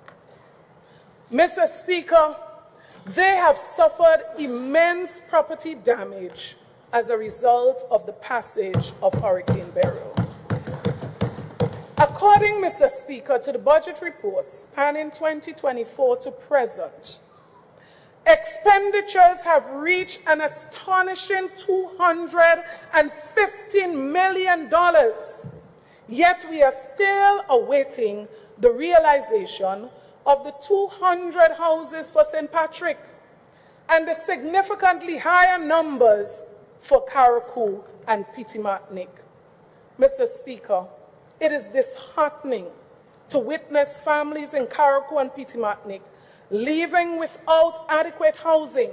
Mr. Speaker, they have suffered immense property damage as a result of the passage of Hurricane Beryl. According, Mr. Speaker, to the budget report spanning 2024 to present, expenditures have reached an astonishing $215 million, yet we are still awaiting the realization of the 200 houses for St. Patrick and the significantly higher numbers for Carriacou and Petite Martinique. Mr. Speaker, it is disheartening to witness families in Carriacou and Petite Martinique leaving without adequate housing,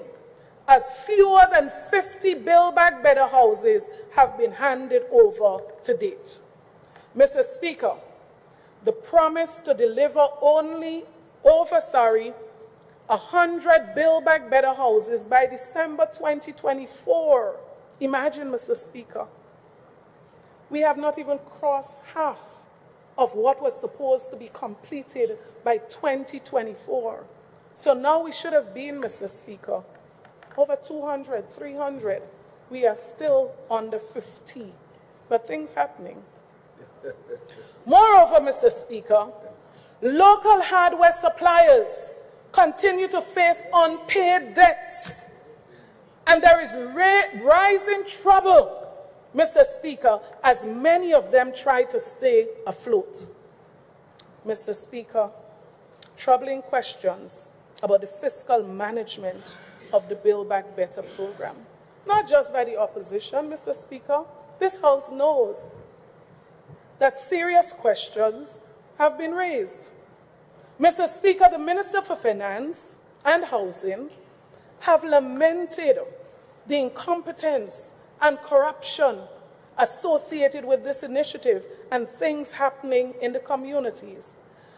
as fewer than 50 build-back better houses have been handed over to date. Mr. Speaker, the promise to deliver only 100 build-back better houses by December 2024. Imagine, Mr. Speaker, we have not even crossed half of what was supposed to be completed by 2024. So now we should have been, Mr. Speaker, over 200, 300. We are still under 50, but things happening. Moreover, Mr. Speaker, local hardware suppliers continue to face unpaid debts, and there is rising trouble, Mr. Speaker, as many of them try to stay afloat. Mr. Speaker, troubling questions about the fiscal management of the Build Back Better program, not just by the opposition, Mr. Speaker. This House knows that serious questions have been raised. Mr. Speaker, the Minister for Finance and Housing have lamented the incompetence and corruption associated with this initiative and things happening in the communities,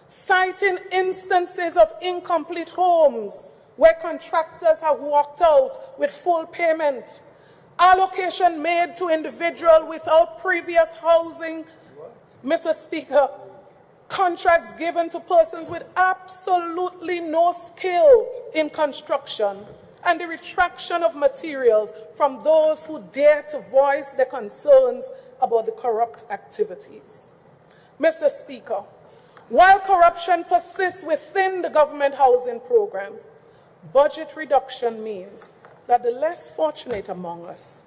citing instances of incomplete homes where contractors have walked out with full payment, allocation made to individuals without previous housing, Mr. Speaker, contracts given to persons with absolutely no skill in construction, and the retraction of materials from those who dare to voice their concerns about the corrupt activities. Mr. Speaker, while corruption persists within the government housing programs, budget reduction means that the less fortunate among us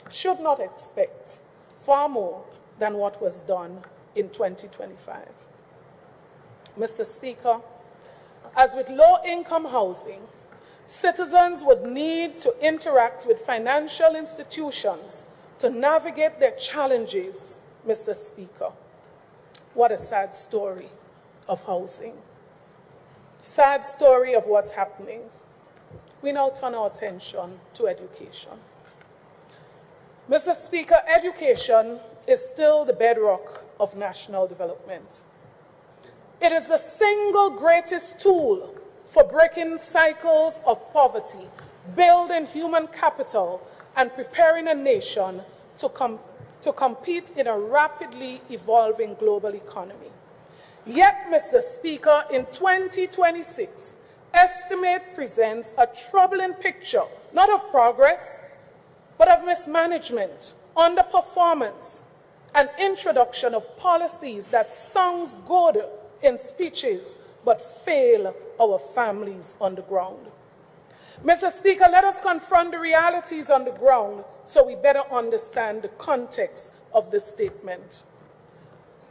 should not expect far more than what was done in 2025. Mr. Speaker, as with low-income housing, citizens would need to interact with financial institutions to navigate their challenges, Mr. Speaker. What a sad story of housing. Sad story of what's happening. We now turn our attention to education. Mr. Speaker, education is still the bedrock of national development. It is the single greatest tool for breaking cycles of poverty, building human capital, and preparing a nation to compete in a rapidly evolving global economy. Yet, Mr. Speaker, in 2026, estimate presents a troubling picture, not of progress, but of mismanagement, underperformance, and introduction of policies that sounds good in speeches, but fail our families on the ground. Mr. Speaker, let us confront the realities on the ground so we better understand the context of this statement.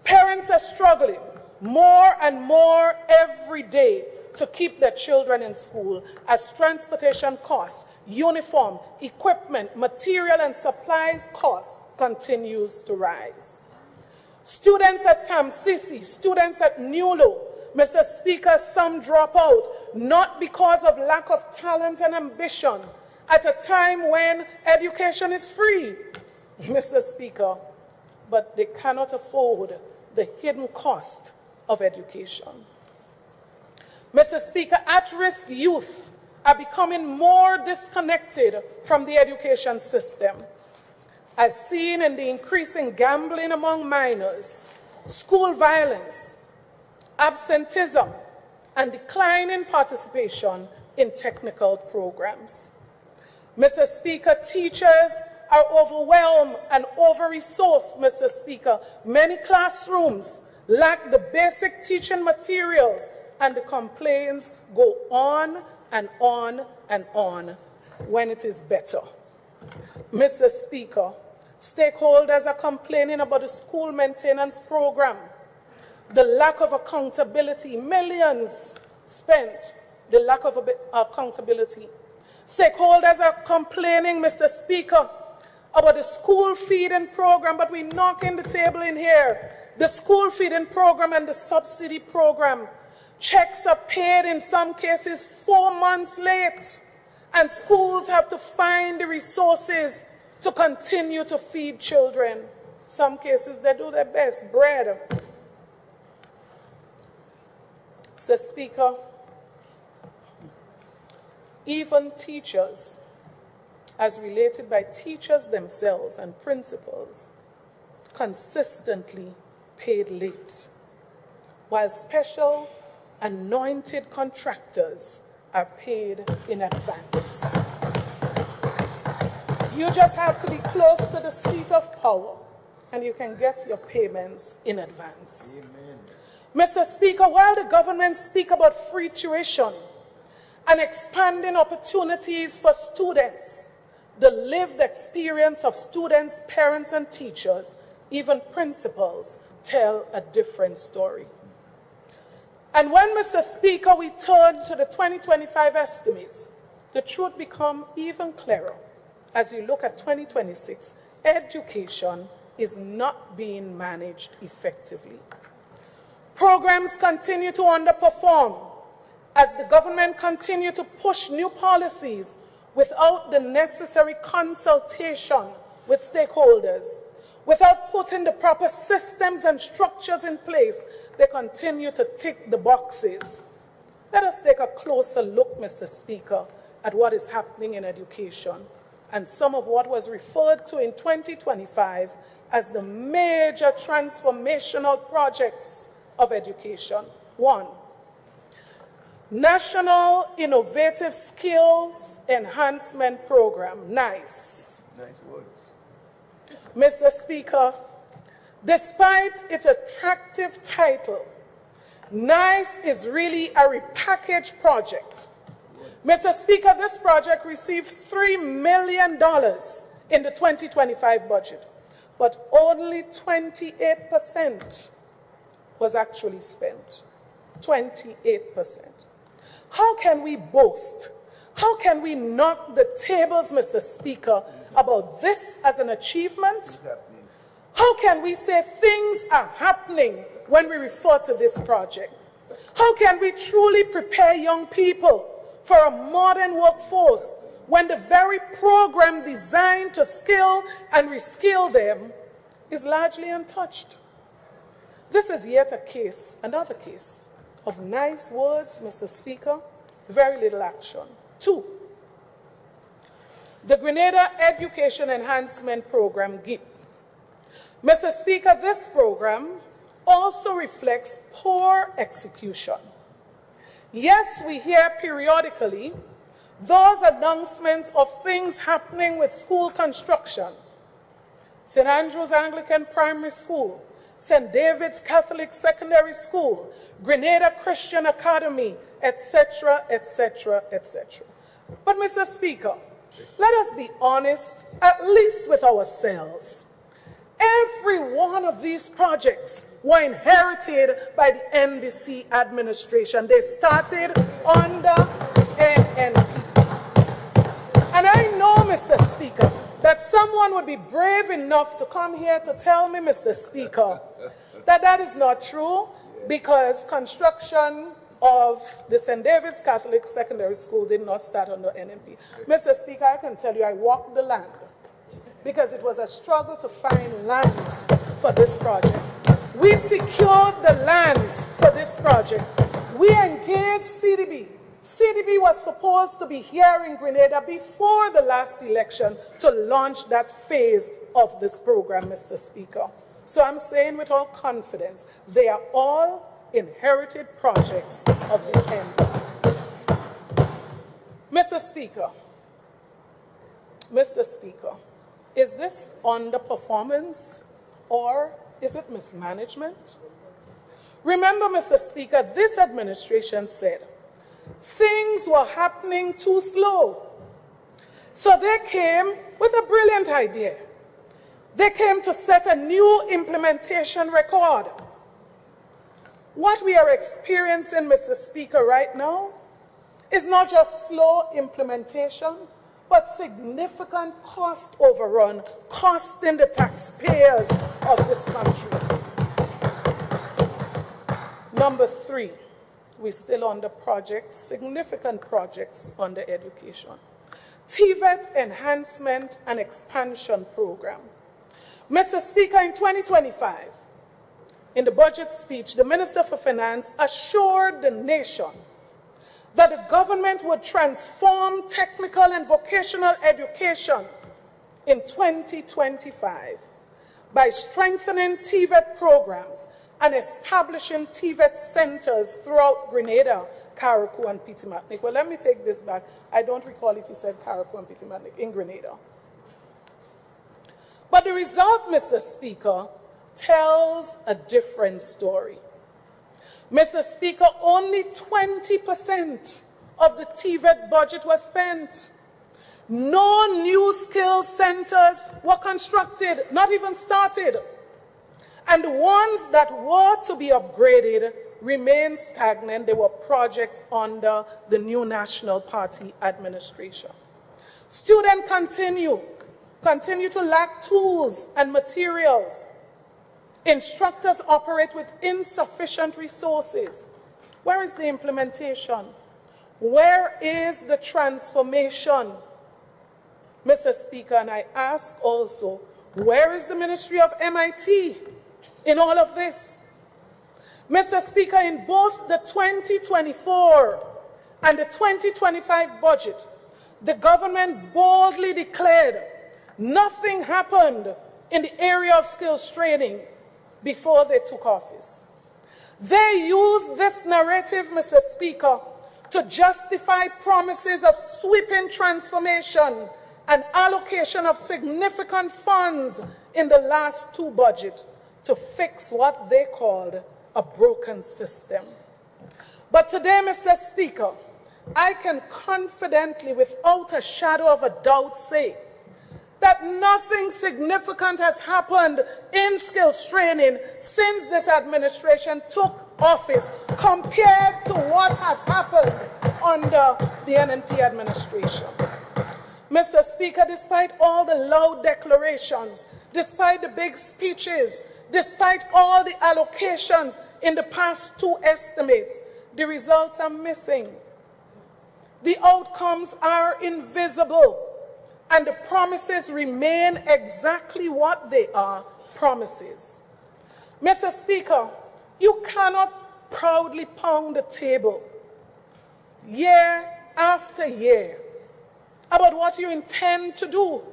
Parents are struggling more and more every day to keep their children in school as transportation costs, uniform, equipment, material, and supplies costs continues to rise. Students at Tamsisi, students at Nulo, Mr. Speaker, some drop out, not because of lack of talent and ambition, at a time when education is free, Mr. Speaker, but they cannot afford the hidden cost of education. Mr. Speaker, at-risk youth are becoming more disconnected from the education system, as seen in the increasing gambling among minors, school violence, absenteeism, and declining participation in technical programs. Mr. Speaker, teachers are overwhelmed and over-resourced, Mr. Speaker. Many classrooms lack the basic teaching materials, and the complaints go on and on and on when it is better. Mr. Speaker, stakeholders are complaining about the school maintenance program, the lack of accountability, millions spent, the lack of accountability. Stakeholders are complaining, Mr. Speaker, about the school feeding program, but we're knocking the table in here. The school feeding program and the subsidy program. Checks are paid in some cases 4 months late, and schools have to find the resources to continue to feed children. Some cases they do their best, bread. Mr. Speaker, even teachers, as related by teachers themselves and principals, consistently paid late, while special anointed contractors are paid in advance. You just have to be close to the seat of power, and you can get your payments in advance. Amen. Mr. Speaker, while the government speaks about free tuition and expanding opportunities for students, the lived experience of students, parents, and teachers, even principals, tell a different story. And when, Mr. Speaker, we turn to the 2025 estimates, the truth becomes even clearer. As you look at 2026, education is not being managed effectively. Programs continue to underperform as the government continues to push new policies without the necessary consultation with stakeholders. Without putting the proper systems and structures in place, they continue to tick the boxes. Let us take a closer look, Mr. Speaker, at what is happening in education and some of what was referred to in 2025 as the major transformational projects of education. 1, National Innovative Skills Enhancement Program, NICE. Nice words. Mr. Speaker, despite its attractive title, NICE is really a repackaged project. Mr. Speaker, this project received $3 million in the 2025 budget, but only 28% was actually spent. 28%. How can we boast? How can we knock the tables, Mr. Speaker, about this as an achievement? How can we say things are happening when we refer to this project? How can we truly prepare young people for a modern workforce when the very program designed to skill and reskill them is largely untouched? This is yet a case, another case, of nice words, Mr. Speaker, very little action. 2, the Grenada Education Enhancement Program, GIP. Mr. Speaker, this program also reflects poor execution. Yes, we hear periodically those announcements of things happening with school construction. St. Andrew's Anglican Primary School, St. David's Catholic Secondary School, Grenada Christian Academy, etc., etc., etc. But, Mr. Speaker, let us be honest, at least with ourselves. Every one of these projects were inherited by the NDC administration. They started under NNP. And I know, Mr. Speaker, that someone would be brave enough to come here to tell me, Mr. Speaker, that that is not true, because construction of the St. David's Catholic Secondary School did not start under NNP. Mr. Speaker, I can tell you I walked the land because it was a struggle to find lands for this project. We secured the lands for this project. We engaged CDB. CDB was supposed to be here in Grenada before the last election to launch that phase of this program, Mr. Speaker. So I'm saying with all confidence, they are all inherited projects of the end. Mr. Speaker, is this underperformance or is it mismanagement? Remember, Mr. Speaker, this administration said things were happening too slow. So they came with a brilliant idea. They came to set a new implementation record. What we are experiencing, Mr. Speaker, right now is not just slow implementation, but significant cost overrun, costing the taxpayers of this country. Number 3, we're still under projects, significant projects under education. TVET Enhancement and Expansion Program. Mr. Speaker, in 2025, in the budget speech, the Minister for Finance assured the nation that the government would transform technical and vocational education in 2025 by strengthening TVET programs and establishing TVET centers throughout Grenada, Carriacou, and Petit-Martinique. Well, let me take this back. I don't recall if he said Carriacou and Petit-Martinique, in Grenada. But the result, Mr. Speaker, tells a different story. Mr. Speaker, only 20% of the TVET budget was spent. No new skills centers were constructed, not even started. And the ones that were to be upgraded remained stagnant. They were projects under the new National Party administration. Students continue to lack tools and materials. Instructors operate with insufficient resources. Where is the implementation? Where is the transformation? Mr. Speaker, and I ask also, where is the Ministry of MIT in all of this? Mr. Speaker, in both the 2024 and the 2025 budget, the government boldly declared nothing happened in the area of skills training before they took office. They used this narrative, Mr. Speaker, to justify promises of sweeping transformation and allocation of significant funds in the last 2 budgets to fix what they called a broken system. But today, Mr. Speaker, I can confidently, without a shadow of a doubt, say that nothing significant has happened in skills training since this administration took office compared to what has happened under the NNP administration. Mr. Speaker, despite all the loud declarations, despite the big speeches, despite all the allocations in the past 2 estimates, the results are missing. The outcomes are invisible. And the promises remain exactly what they are, promises. Mr. Speaker, you cannot proudly pound the table year after year about what you intend to do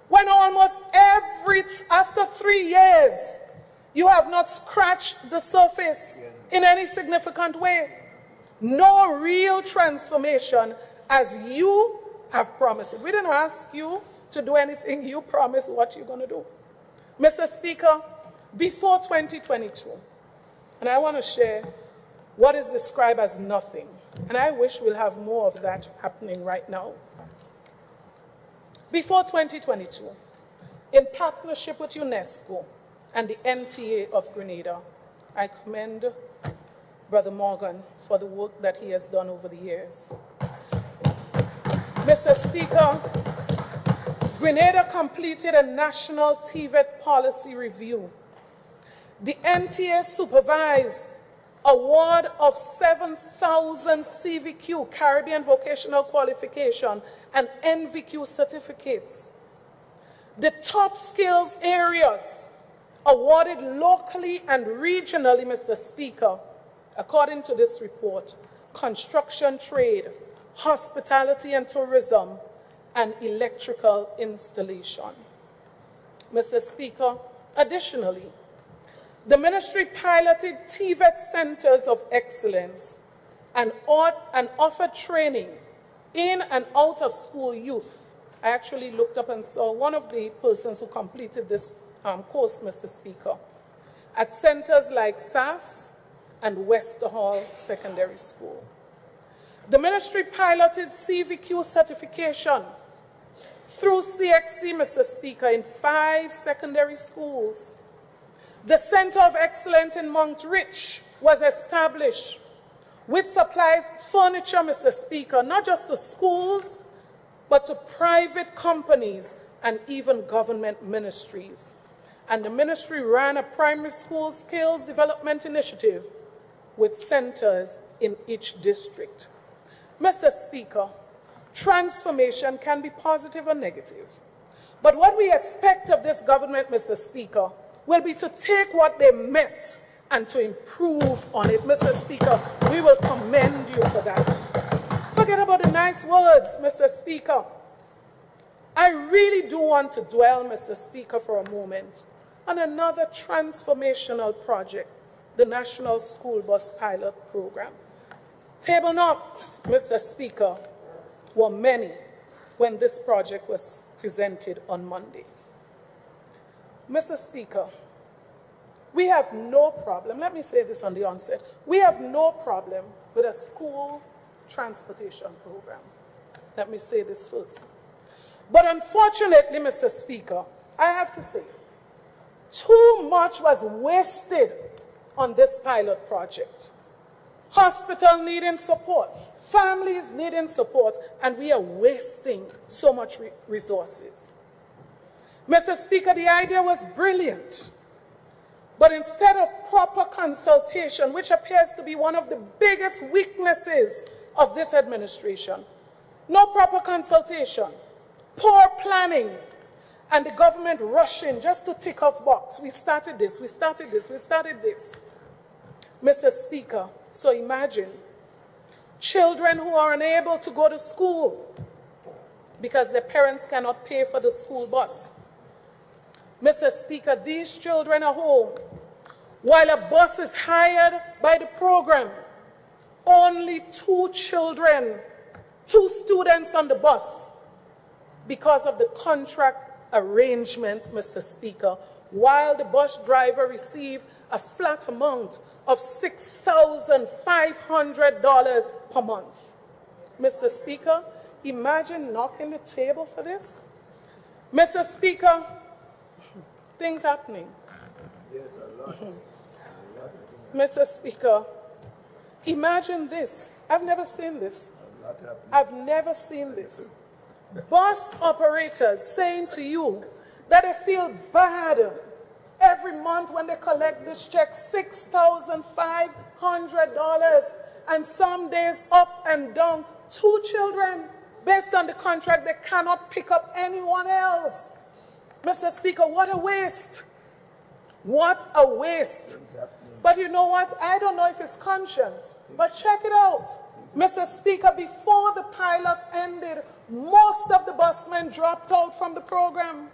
when almost after 3 years, you have not scratched the surface in any significant way. No real transformation as you have promised it. We didn't ask you to do anything. You promised what you're going to do. Mr. Speaker, before 2022, and I want to share what is described as nothing, and I wish we'll have more of that happening right now. Before 2022, in partnership with UNESCO and the NTA of Grenada, I commend Brother Morgan for the work that he has done over the years. Mr. Speaker, Grenada completed a national TVET policy review. The NTA supervised award of 7,000 CVQ, Caribbean Vocational Qualification, and NVQ certificates. The top skills areas awarded locally and regionally, Mr. Speaker, according to this report: construction trade, hospitality and tourism, and electrical installation. Mr. Speaker, additionally, the ministry piloted TVET centers of excellence and offered training in and out of school youth. I actually looked up and saw one of the persons who completed this course, Mr. Speaker, at centers like SAS and Westerhall Secondary School. The ministry piloted CVQ certification through CXC, Mr. Speaker, in 5 secondary schools. The Center of Excellence in Mount Rich was established, which supplies furniture, Mr. Speaker, not just to schools, but to private companies and even government ministries. And the ministry ran a primary school skills development initiative with centers in each district. Mr. Speaker, transformation can be positive or negative. But what we expect of this government, Mr. Speaker, will be to take what they met and to improve on it. Mr. Speaker, we will commend you for that. Forget about the nice words, Mr. Speaker. I really do want to dwell, Mr. Speaker, for a moment on another transformational project, the National School Bus Pilot Program. Table knocks, Mr. Speaker, were many when this project was presented on Monday. Mr. Speaker, we have no problem, let me say this on the onset, we have no problem with a school transportation program. Let me say this first. But unfortunately, Mr. Speaker, I have to say, too much was wasted on this pilot project. Hospital needing support, families needing support, and we are wasting so much resources. Mr. Speaker, the idea was brilliant, but instead of proper consultation, which appears to be one of the biggest weaknesses of this administration, no proper consultation, poor planning, and the government rushing just to tick off box. We started this, we started this, we started this. Mr. Speaker, so imagine children who are unable to go to school because their parents cannot pay for the school bus. Mr. Speaker, these children are home while a bus is hired by the program. Only 2 children, 2 students on the bus because of the contract arrangement, Mr. Speaker, while the bus driver received a flat amount of $6,500 per month. Mr. Speaker, imagine knocking the table for this. Mr. Speaker, things happening. Yes, a lot. Mr. Speaker, imagine this. I've never seen this. I've never seen this. Bus operators saying to you that they feel bad every month when they collect this check, $6,500, and some days up and down. 2 children, based on the contract, they cannot pick up anyone else. Mr. Speaker, what a waste. What a waste. But you know what? I don't know if it's conscience, but check it out. Mr. Speaker, before the pilot ended, most of the busmen dropped out from the program.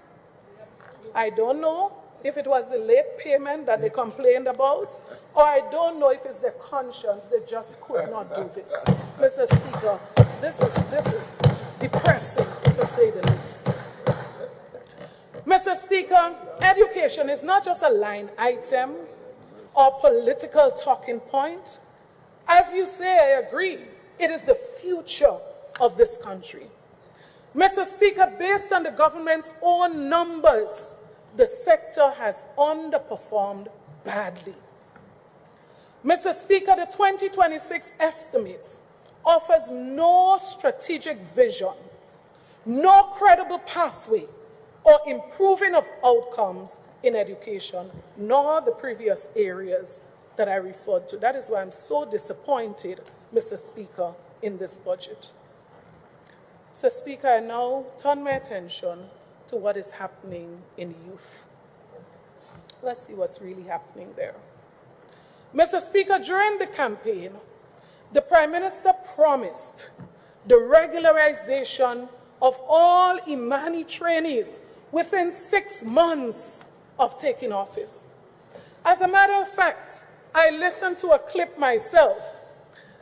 I don't know if it was the late payment that they complained about, or I don't know if it's their conscience, they just could not do this. Mr. Speaker, this is depressing, to say the least. Mr. Speaker, education is not just a line item or political talking point. As you say, I agree, it is the future of this country. Mr. Speaker, based on the government's own numbers, the sector has underperformed badly. Mr. Speaker, the 2026 estimates offers no strategic vision, no credible pathway, or improving of outcomes in education, nor the previous areas that I referred to. That is why I'm so disappointed, Mr. Speaker, in this budget. Mr. Speaker, I now turn my attention to what is happening in youth. Let's see what's really happening there. Mr. Speaker, during the campaign, the Prime Minister promised the regularization of all Imani trainees within 6 months of taking office. As a matter of fact, I listened to a clip myself,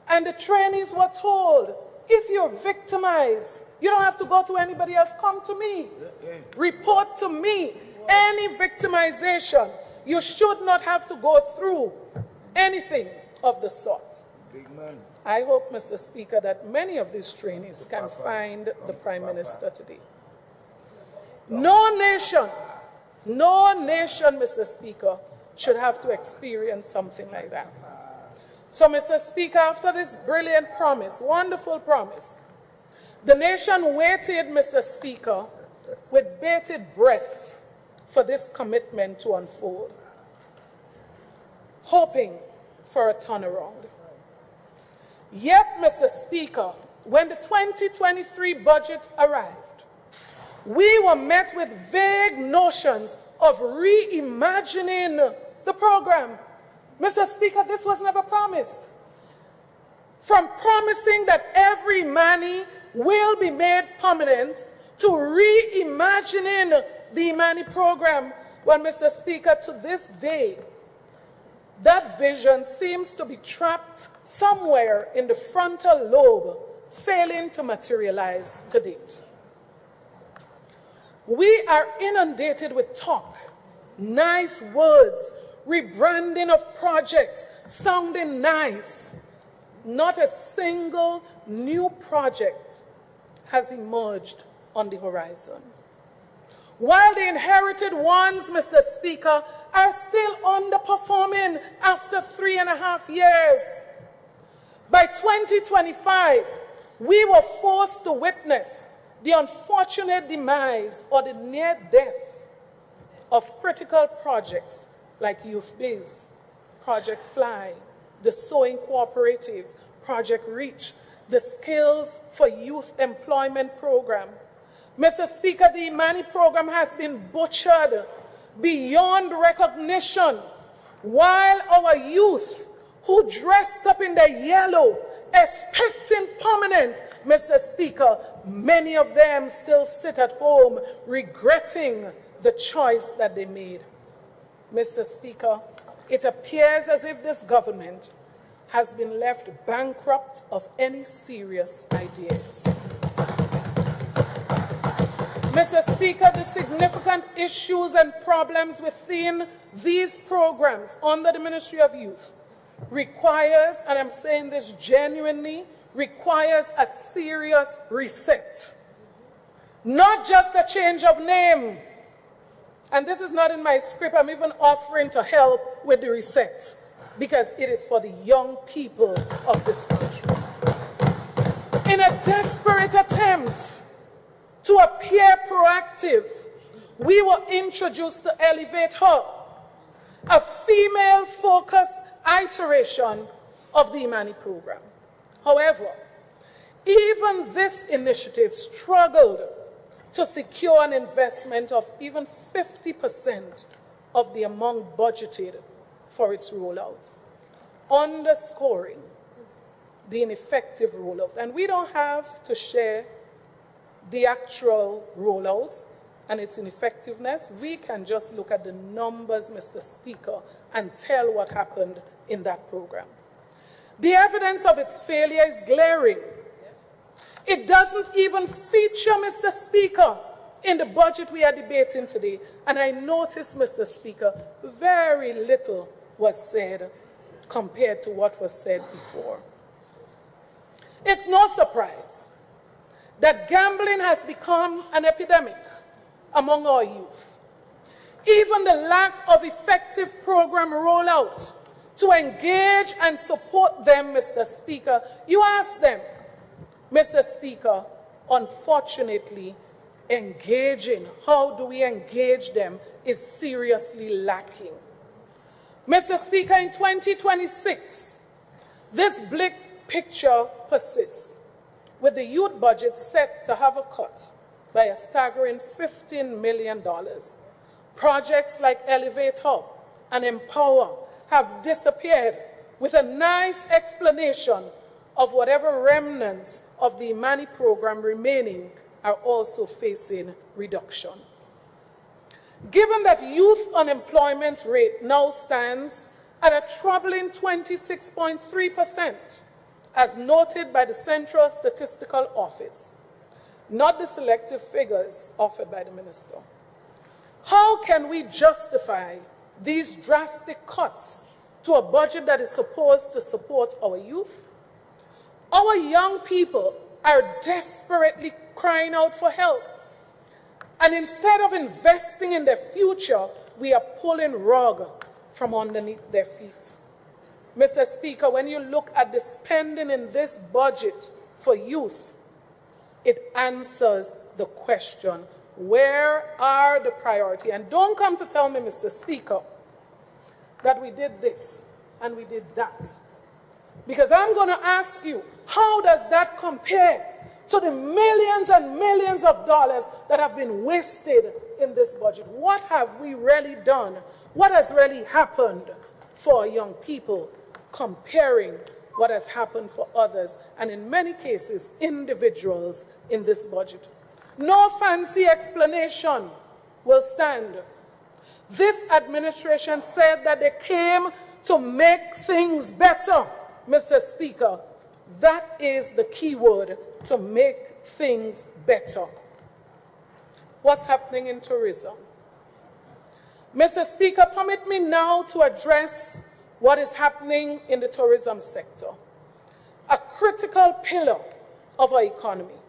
and the trainees were told, if you're victimized, you don't have to go to anybody else, come to me. Report to me. Any victimization, you should not have to go through anything of the sort. Big man. I hope, Mr. Speaker, that many of these trainees can find the Prime Minister today. No nation, Mr. Speaker, should have to experience something like that. So, Mr. Speaker, after this brilliant promise, wonderful promise, the nation waited, Mr. Speaker, with bated breath for this commitment to unfold, hoping for a turnaround. Yet, Mr. Speaker, when the 2023 budget arrived, we were met with vague notions of reimagining the program. Mr. Speaker, this was never promised. From promising that every Imani will be made permanent to reimagining the Imani program, well, Mr. Speaker, to this day, that vision seems to be trapped somewhere in the frontal lobe, failing to materialize to date. We are inundated with talk, nice words, rebranding of projects, sounding nice. Not a single new project has emerged on the horizon. While the inherited ones, Mr. Speaker, are still underperforming after 3.5 years. By 2025, we were forced to witness the unfortunate demise or the near death of critical projects like Youth Biz, Project Fly, the Sewing Cooperatives, Project Reach, the Skills for Youth Employment Program. Mr. Speaker, the Imani program has been butchered beyond recognition, while our youth who dressed up in their yellow, expecting permanent, Mr. Speaker, many of them still sit at home regretting the choice that they made. Mr. Speaker, it appears as if this government has been left bankrupt of any serious ideas. Mr. Speaker, the significant issues and problems within these programs under the Ministry of Youth requires, and I'm saying this genuinely, requires a serious reset. Not just a change of name. And this is not in my script. I'm even offering to help with the reset because it is for the young people of this country. In a desperate attempt to appear proactive, we were introduced to Elevate Her, a female-focused iteration of the Imani program. However, even this initiative struggled to secure an investment of even 50% of the amount budgeted for its rollout, underscoring the ineffective rollout. And we don't have to share the actual rollout and its ineffectiveness. We can just look at the numbers, Mr. Speaker, and tell what happened in that program. The evidence of its failure is glaring. It doesn't even feature, Mr. Speaker, in the budget we are debating today. And I noticed, Mr. Speaker, very little was said compared to what was said before. It's no surprise that gambling has become an epidemic among our youth. Even the lack of effective program rollout to engage and support them, Mr. Speaker, you ask them, Mr. Speaker, unfortunately, engaging, how do we engage them, is seriously lacking. Mr. Speaker, in 2026, this bleak picture persists, with the youth budget set to have a cut by a staggering $15 million. Projects like Elevate Hub and Empower have disappeared, with a nice explanation of whatever remnants of the Emmalin program remaining are also facing reduction. Given that youth unemployment rate now stands at a troubling 26.3%, as noted by the Central Statistical Office, not the selective figures offered by the minister, how can we justify these drastic cuts to a budget that is supposed to support our youth? Our young people are desperately crying out for help. And instead of investing in their future, we are pulling rug from underneath their feet. Mr. Speaker, when you look at the spending in this budget for youth, it answers the question, where are the priorities? And don't come to tell me, Mr. Speaker, that we did this and we did that. Because I'm going to ask you, how does that compare to the millions and millions of dollars that have been wasted in this budget? What have we really done? What has really happened for young people comparing what has happened for others, and in many cases, individuals in this budget? No fancy explanation will stand. This administration said that they came to make things better, Mr. Speaker. That is the key word, to make things better. What's happening in tourism? Mr. Speaker, permit me now to address what is happening in the tourism sector, a critical pillar of our economy.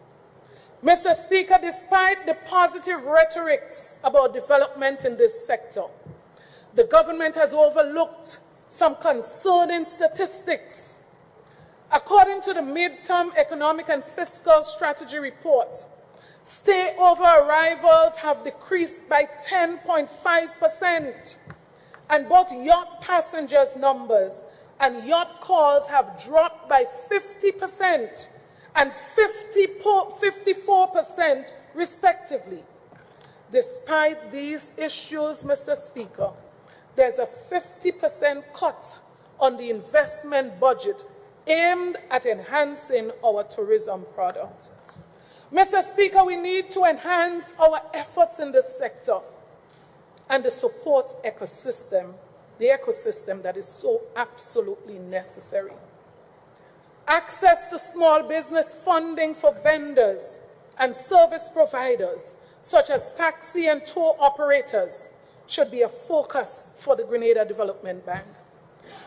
Mr. Speaker, despite the positive rhetorics about development in this sector, the government has overlooked some concerning statistics. According to the Midterm Economic and Fiscal Strategy Report, stay-over arrivals have decreased by 10.5%, and both yacht passengers numbers and yacht calls have dropped by 50% and 54% respectively. Despite these issues, Mr. Speaker, there's a 50% cut on the investment budget aimed at enhancing our tourism product. Mr. Speaker, we need to enhance our efforts in this sector and the support ecosystem, the ecosystem that is so absolutely necessary. Access to small business funding for vendors and service providers, such as taxi and tour operators, should be a focus for the Grenada Development Bank.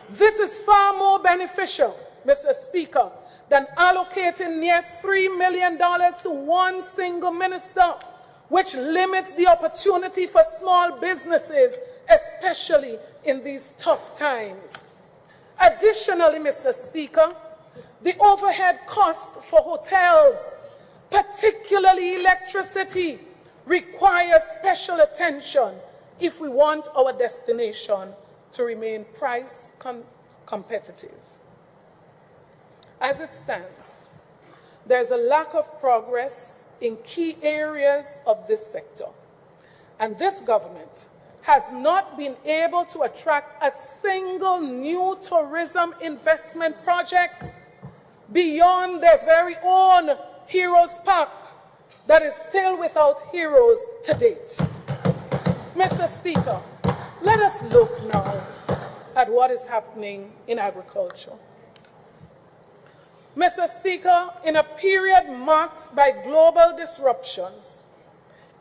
This is far more beneficial, Mr. Speaker, than allocating near $3 million to one single minister, which limits the opportunity for small businesses, especially in these tough times. Additionally, Mr. Speaker, the overhead cost for hotels, particularly electricity, requires special attention if we want our destination to remain price competitive. As it stands, there's a lack of progress in key areas of this sector, and this government has not been able to attract a single new tourism investment project beyond their very own Heroes Park that is still without heroes to date. Mr. Speaker, let us look now at what is happening in agriculture. Mr. Speaker, in a period marked by global disruptions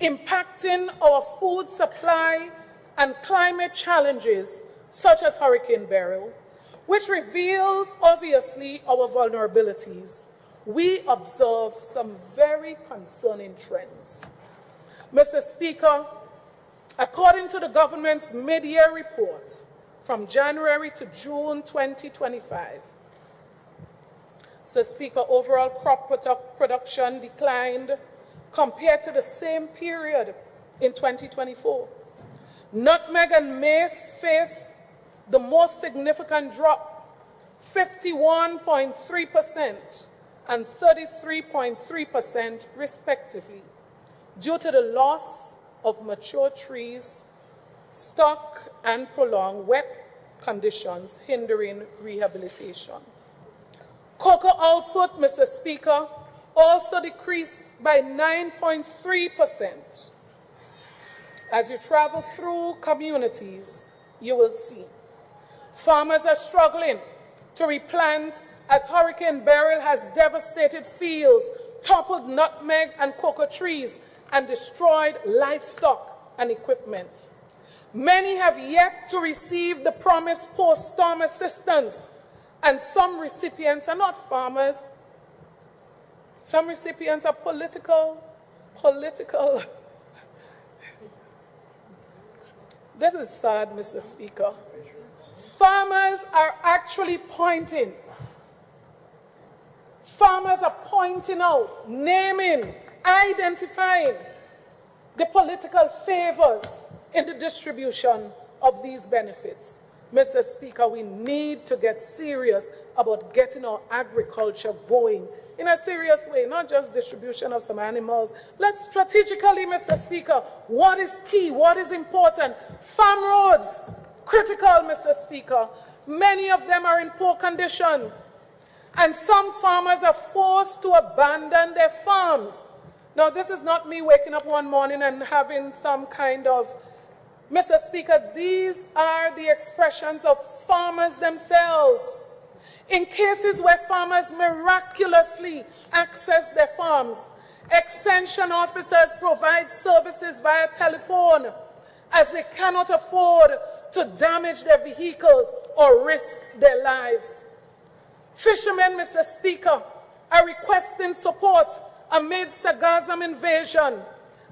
impacting our food supply and climate challenges such as Hurricane Beryl, which reveals obviously our vulnerabilities, we observe some very concerning trends. Mr. Speaker, according to the government's mid-year report from January to June 2025, Mr. Speaker, overall crop production declined compared to the same period in 2024. Nutmeg and maize faced the most significant drop, 51.3% and 33.3% respectively, due to the loss of mature trees, stock, and prolonged wet conditions hindering rehabilitation. Cocoa output, Mr. Speaker, also decreased by 9.3%. As you travel through communities, you will see farmers are struggling to replant as Hurricane Beryl has devastated fields, toppled nutmeg and cocoa trees, and destroyed livestock and equipment. Many have yet to receive the promised post-storm assistance, and some recipients are not farmers. Some recipients are political. This is sad, Mr. Speaker. Farmers are actually pointing. Farmers are pointing out, naming, identifying the political favors in the distribution of these benefits. Mr. Speaker, we need to get serious about getting our agriculture going in a serious way, not just distribution of some animals. Let's strategically, Mr. Speaker, what is key, what is important? Farm roads, critical, Mr. Speaker. Many of them are in poor conditions, and some farmers are forced to abandon their farms. Now, this is not me waking up one morning and having some kind of, Mr. Speaker, these are the expressions of farmers themselves. In cases where farmers miraculously access their farms, extension officers provide services via telephone as they cannot afford to damage their vehicles or risk their lives. Fishermen, Mr. Speaker, are requesting support amid sargassum invasion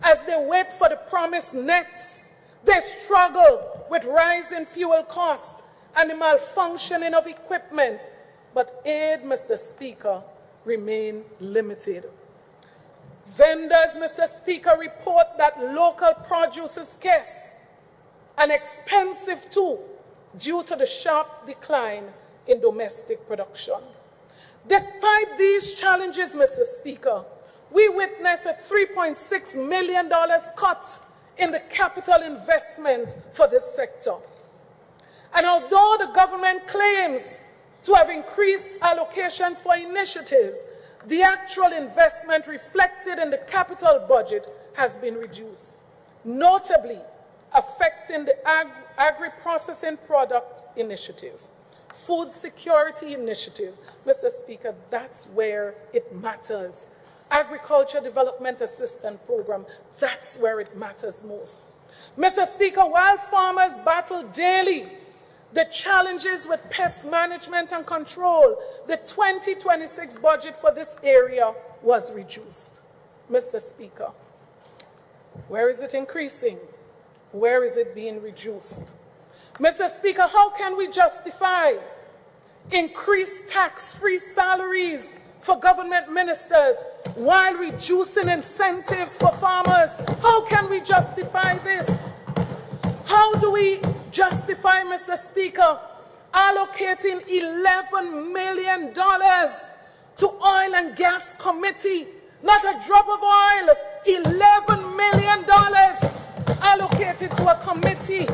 as they wait for the promised nets. They struggle with rising fuel costs and the malfunctioning of equipment, but aid, Mr. Speaker, remain limited. Vendors, Mr. Speaker, report that local produce is scarce and expensive too, due to the sharp decline in domestic production. Despite these challenges, Mr. Speaker, we witnessed a $3.6 million cut in the capital investment for this sector. And although the government claims to have increased allocations for initiatives, the actual investment reflected in the capital budget has been reduced, notably affecting the agri-processing product initiative, food security initiative. Mr. Speaker, that's where it matters. Agriculture Development Assistance Program, that's where it matters most. Mr. Speaker, while farmers battle daily the challenges with pest management and control, the 2026 budget for this area was reduced. Mr. Speaker, where is it increasing? Where is it being reduced? Mr. Speaker, how can we justify increased tax-free salaries for government ministers while reducing incentives for farmers? How can we justify this? How do we justify, Mr. Speaker, allocating $11 million to Oil and Gas Committee? Not a drop of oil, $11 million allocated to a committee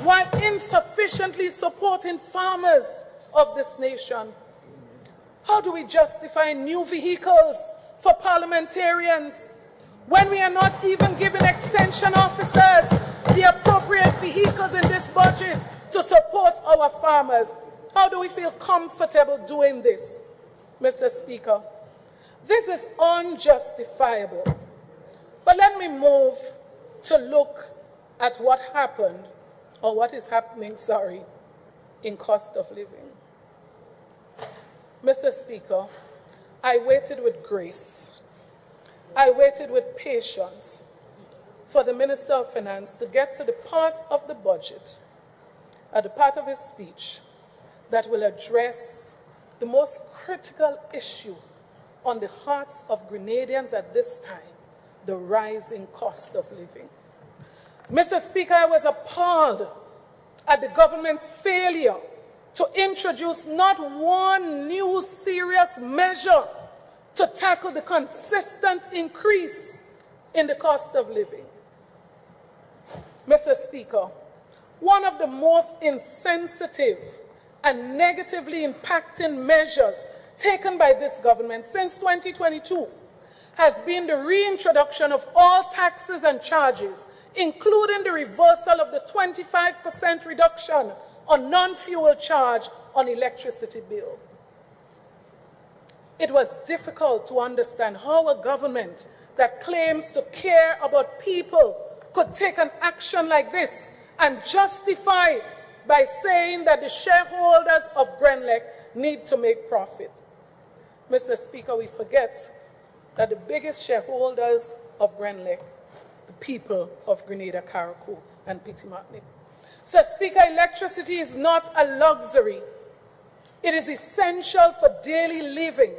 while insufficiently supporting farmers of this nation. How do we justify new vehicles for parliamentarians when we are not even giving extension officers the appropriate vehicles in this budget to support our farmers? How do we feel comfortable doing this, Mr. Speaker? This is unjustifiable. But let me move to look at what happened, or what is happening, in cost of living. Mr. Speaker, I waited with grace. I waited with patience for the Minister of Finance to get to the part of the budget, the part of his speech, that will address the most critical issue on the hearts of Grenadians at this time, the rising cost of living. Mr. Speaker, I was appalled at the government's failure to introduce not one new serious measure to tackle the consistent increase in the cost of living. Mr. Speaker, one of the most insensitive and negatively impacting measures taken by this government since 2022 has been the reintroduction of all taxes and charges, including the reversal of the 25% reduction on non-fuel charge on electricity bill. It was difficult to understand how a government that claims to care about people could take an action like this and justify it by saying that the shareholders of Grenlec need to make profit. Mr. Speaker, we forget that the biggest shareholders of Grenlec, the people of Grenada, Carriacou, and Pitimatnip. So, Speaker, electricity is not a luxury. It is essential for daily living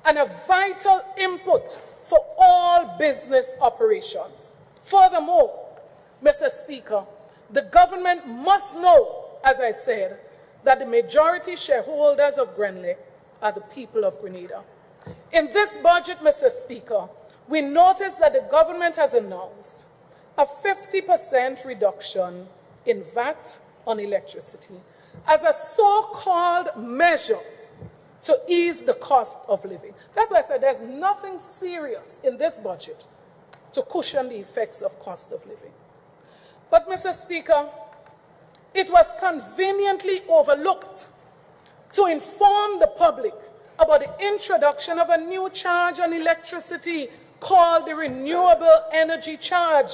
and a vital input for all business operations. Furthermore, Mr. Speaker, the government must know, as I said, that the majority shareholders of Grenlec are the people of Grenada. In this budget, Mr. Speaker, we notice that the government has announced a 50% reduction in VAT on electricity as a so-called measure to ease the cost of living. That's why I said there's nothing serious in this budget to cushion the effects of cost of living. But, Mr. Speaker, it was conveniently overlooked to inform the public about the introduction of a new charge on electricity called the Renewable Energy Charge.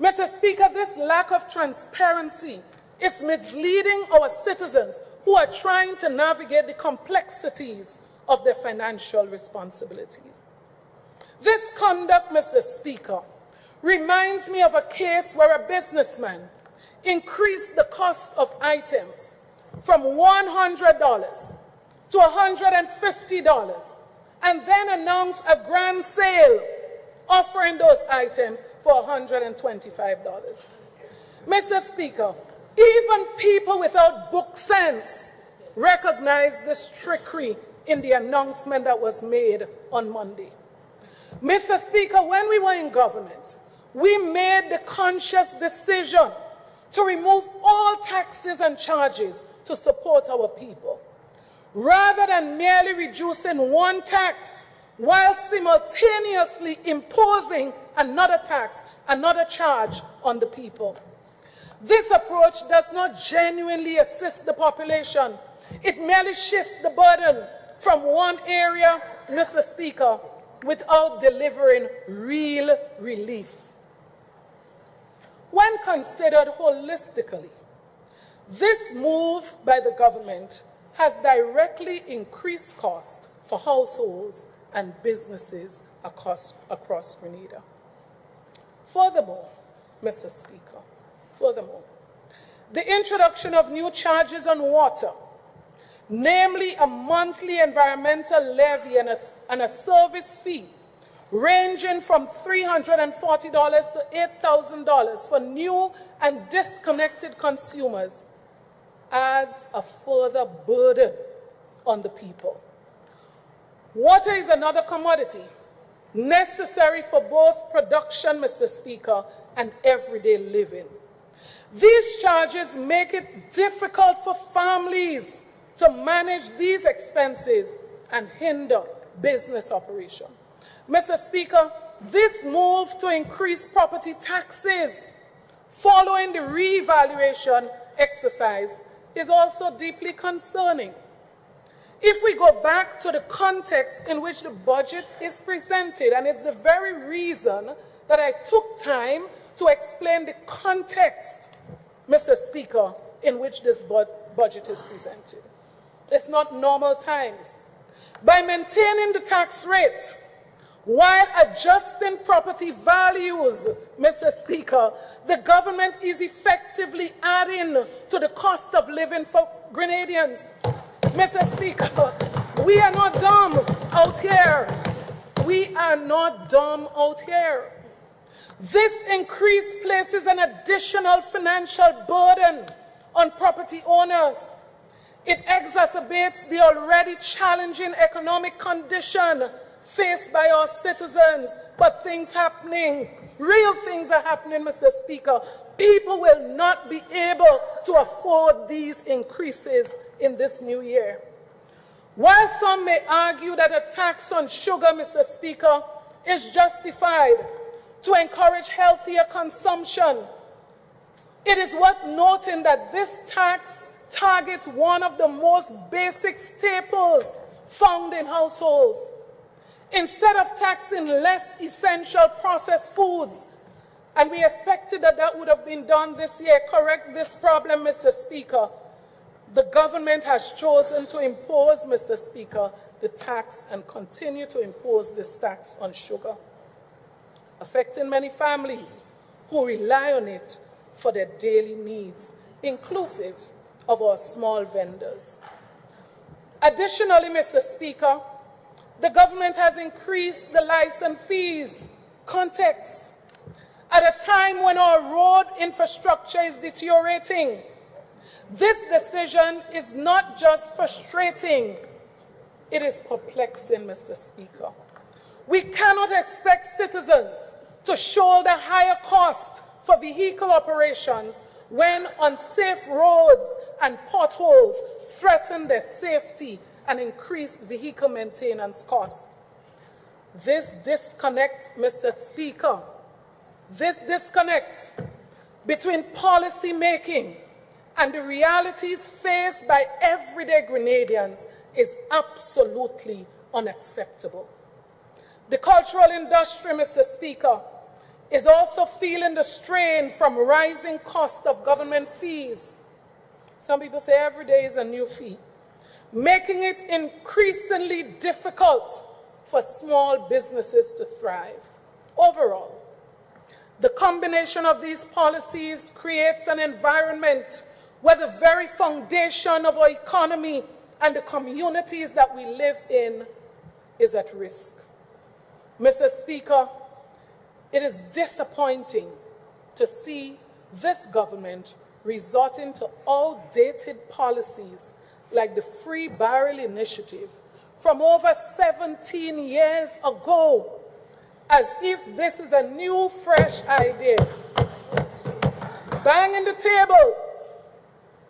Mr. Speaker, this lack of transparency is misleading our citizens who are trying to navigate the complexities of their financial responsibilities. This conduct, Mr. Speaker, reminds me of a case where a businessman increased the cost of items from $100 to $150 and then announced a grand sale offering those items for $125. Mr. Speaker, even people without book sense recognize this trickery in the announcement that was made on Monday. Mr. Speaker, when we were in government, we made the conscious decision to remove all taxes and charges to support our people, rather than merely reducing one tax while simultaneously imposing another tax, another charge on the people. This approach does not genuinely assist the population. It merely shifts the burden from one area, Mr. Speaker, without delivering real relief. When considered holistically, this move by the government has directly increased costs for households and businesses across Grenada. Furthermore, Mr. Speaker, the introduction of new charges on water, namely a monthly environmental levy and a service fee ranging from $340 to $8,000 for new and disconnected consumers, adds a further burden on the people. Water is another commodity necessary for both production, Mr. Speaker, and everyday living. These charges make it difficult for families to manage these expenses and hinder business operation. Mr. Speaker, this move to increase property taxes following the reevaluation exercise is also deeply concerning. If we go back to the context in which the budget is presented, and it's the very reason that I took time to explain the context, Mr. Speaker, in which this budget is presented. It's not normal times. By maintaining the tax rate while adjusting property values, Mr. Speaker, the government is effectively adding to the cost of living for Grenadians. Mr. Speaker, we are not dumb out here. We are not dumb out here. This increase places an additional financial burden on property owners. It exacerbates the already challenging economic condition faced by our citizens. But things happening, real things are happening, Mr. Speaker. People will not be able to afford these increases in this new year. While some may argue that a tax on sugar, Mr. Speaker, is justified to encourage healthier consumption, it is worth noting that this tax targets one of the most basic staples found in households. Instead of taxing less essential processed foods, and we expected that that would have been done this year, correct this problem, Mr. Speaker, the government has chosen to impose, Mr. Speaker, the tax and continue to impose this tax on sugar, affecting many families who rely on it for their daily needs, inclusive of our small vendors. Additionally, Mr. Speaker, the government has increased the license fees context at a time when our road infrastructure is deteriorating. This decision is not just frustrating, it is perplexing, Mr. Speaker. We cannot expect citizens to shoulder higher costs for vehicle operations when unsafe roads and potholes threaten their safety and increase vehicle maintenance costs. This disconnect, Mr. Speaker, this disconnect between policy making and the realities faced by everyday Grenadians is absolutely unacceptable. The cultural industry, Mr. Speaker, is also feeling the strain from rising cost of government fees. Some people say every day is a new fee, making it increasingly difficult for small businesses to thrive. Overall, the combination of these policies creates an environment where the very foundation of our economy and the communities that we live in is at risk. Mr. Speaker, it is disappointing to see this government resorting to outdated policies like the Free Barrel Initiative from over 17 years ago, as if this is a new, fresh idea. Banging the table.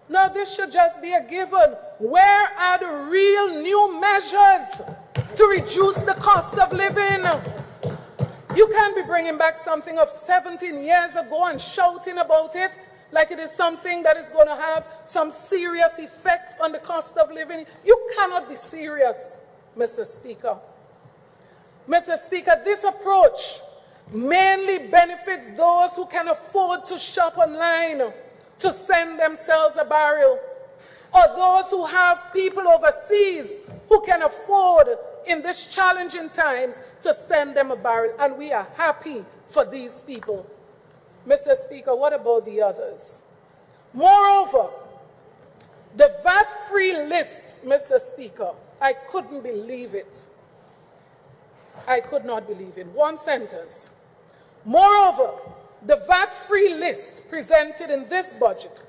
Now, this should just be a given. Where are the real new measures to reduce the cost of living? You can't be bringing back something of 17 years ago and shouting about it like it is something that is going to have some serious effect on the cost of living. You cannot be serious, Mr. Speaker. Mr. Speaker, this approach mainly benefits those who can afford to shop online to send themselves a barrel, or those who have people overseas who can afford in these challenging times to send them a barrel, and we are happy for these people. Mr. Speaker, what about the others? Moreover, the VAT-free list, Mr. Speaker, I couldn't believe it. I could not believe it. One sentence. Moreover, the VAT-free list presented in this budget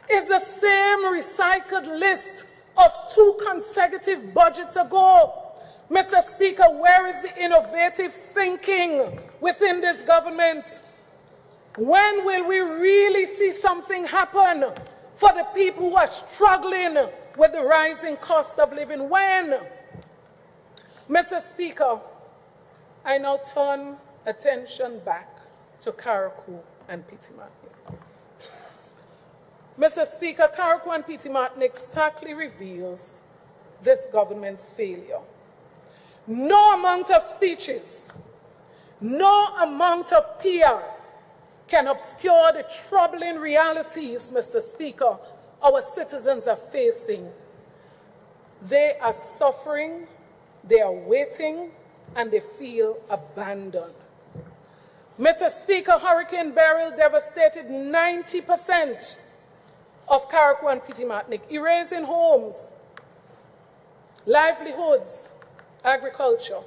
is the same recycled list of 2 consecutive budgets ago. Mr. Speaker, where is the innovative thinking within this government? When will we really see something happen for the people who are struggling with the rising cost of living? When? Mr. Speaker, I now turn attention back to Carriacou and Petit-Martinique. Mr. Speaker, Carriacou and Petit-Martinique starkly reveals this government's failure. No amount of speeches, no amount of PR can obscure the troubling realities, Mr. Speaker, our citizens are facing. They are suffering, they are waiting, and they feel abandoned. Mr. Speaker, Hurricane Beryl devastated 90% of Carriacou and Petit-Martinique, erasing homes, livelihoods, agriculture.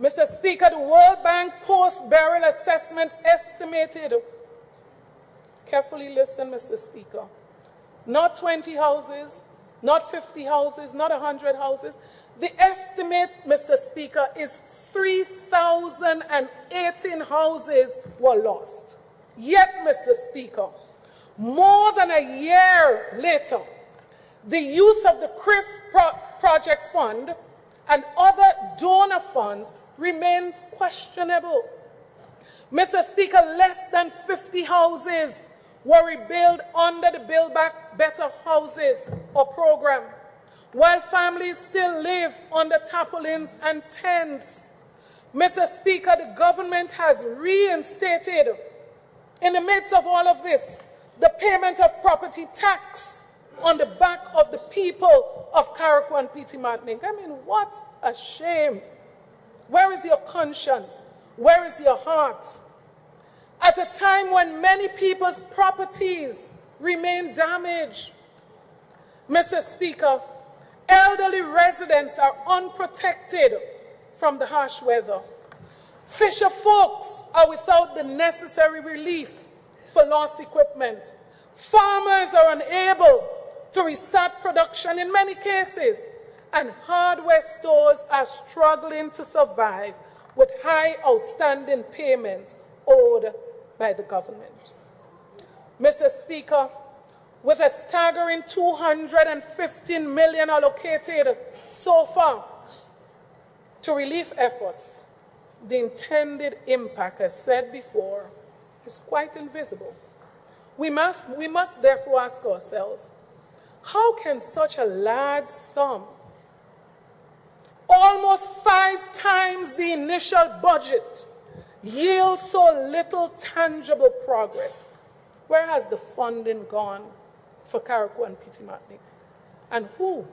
Mr. Speaker, the World Bank post-burial assessment estimated, carefully listen, Mr. Speaker, not 20 houses, not 50 houses, not 100 houses. The estimate, Mr. Speaker, is 3,018 houses were lost. Yet, Mr. Speaker, more than a year later, the use of the CRIF project fund and other donor funds remained questionable. Mr. Speaker, less than 50 houses were rebuilt under the Build Back Better Houses or program, while families still live under tarpaulins and tents. Mr. Speaker, the government has reinstated, in the midst of all of this, the payment of property tax on the back of the people of Carriacou and Petit Martinique. I mean, what a shame. Where is your conscience? Where is your heart? At a time when many people's properties remain damaged. Mr. Speaker, elderly residents are unprotected from the harsh weather. Fisher folks are without the necessary relief for lost equipment. Farmers are unable to restart production in many cases, and hardware stores are struggling to survive with high outstanding payments owed by the government. Mr. Speaker, with a staggering $215 million allocated so far to relief efforts, the intended impact, as said before, is quite invisible. We must therefore ask ourselves, how can such a large sum, almost 5 times the initial budget, yield so little tangible progress? Where has the funding gone for Carriacou and Petit Martinique? And who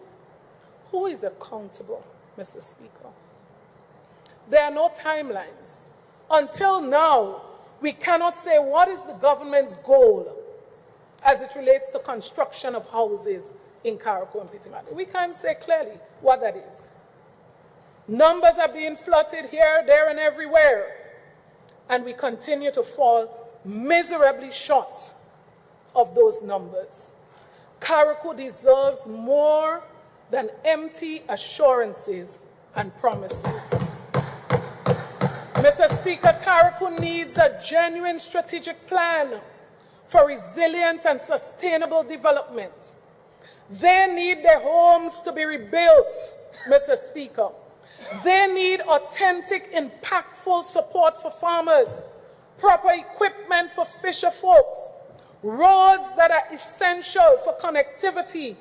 is accountable, Mr. Speaker? There are no timelines. Until now, we cannot say what is the government's goal as it relates to construction of houses in Carriacou and Petit Martinique. We can't say clearly what that is. Numbers are being floated here, there, and everywhere, and we continue to fall miserably short of those numbers. Carriacou deserves more than empty assurances and promises. Mr. Speaker, Carriacou needs a genuine strategic plan for resilience and sustainable development. They need their homes to be rebuilt, Mr. Speaker. They need authentic, impactful support for farmers, proper equipment for fisher folks, roads that are essential for connectivity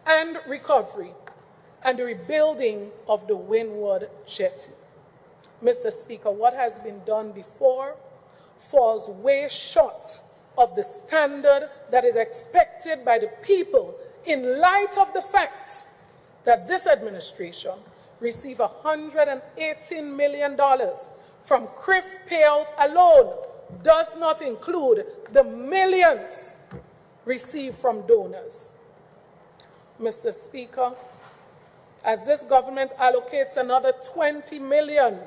and recovery, and the rebuilding of the Windward Jetty. Mr. Speaker, what has been done before falls way short of the standard that is expected by the people in light of the fact that this administration received $118 million from CRIF payout alone, does not include the millions received from donors. Mr. Speaker, as this government allocates another $20 million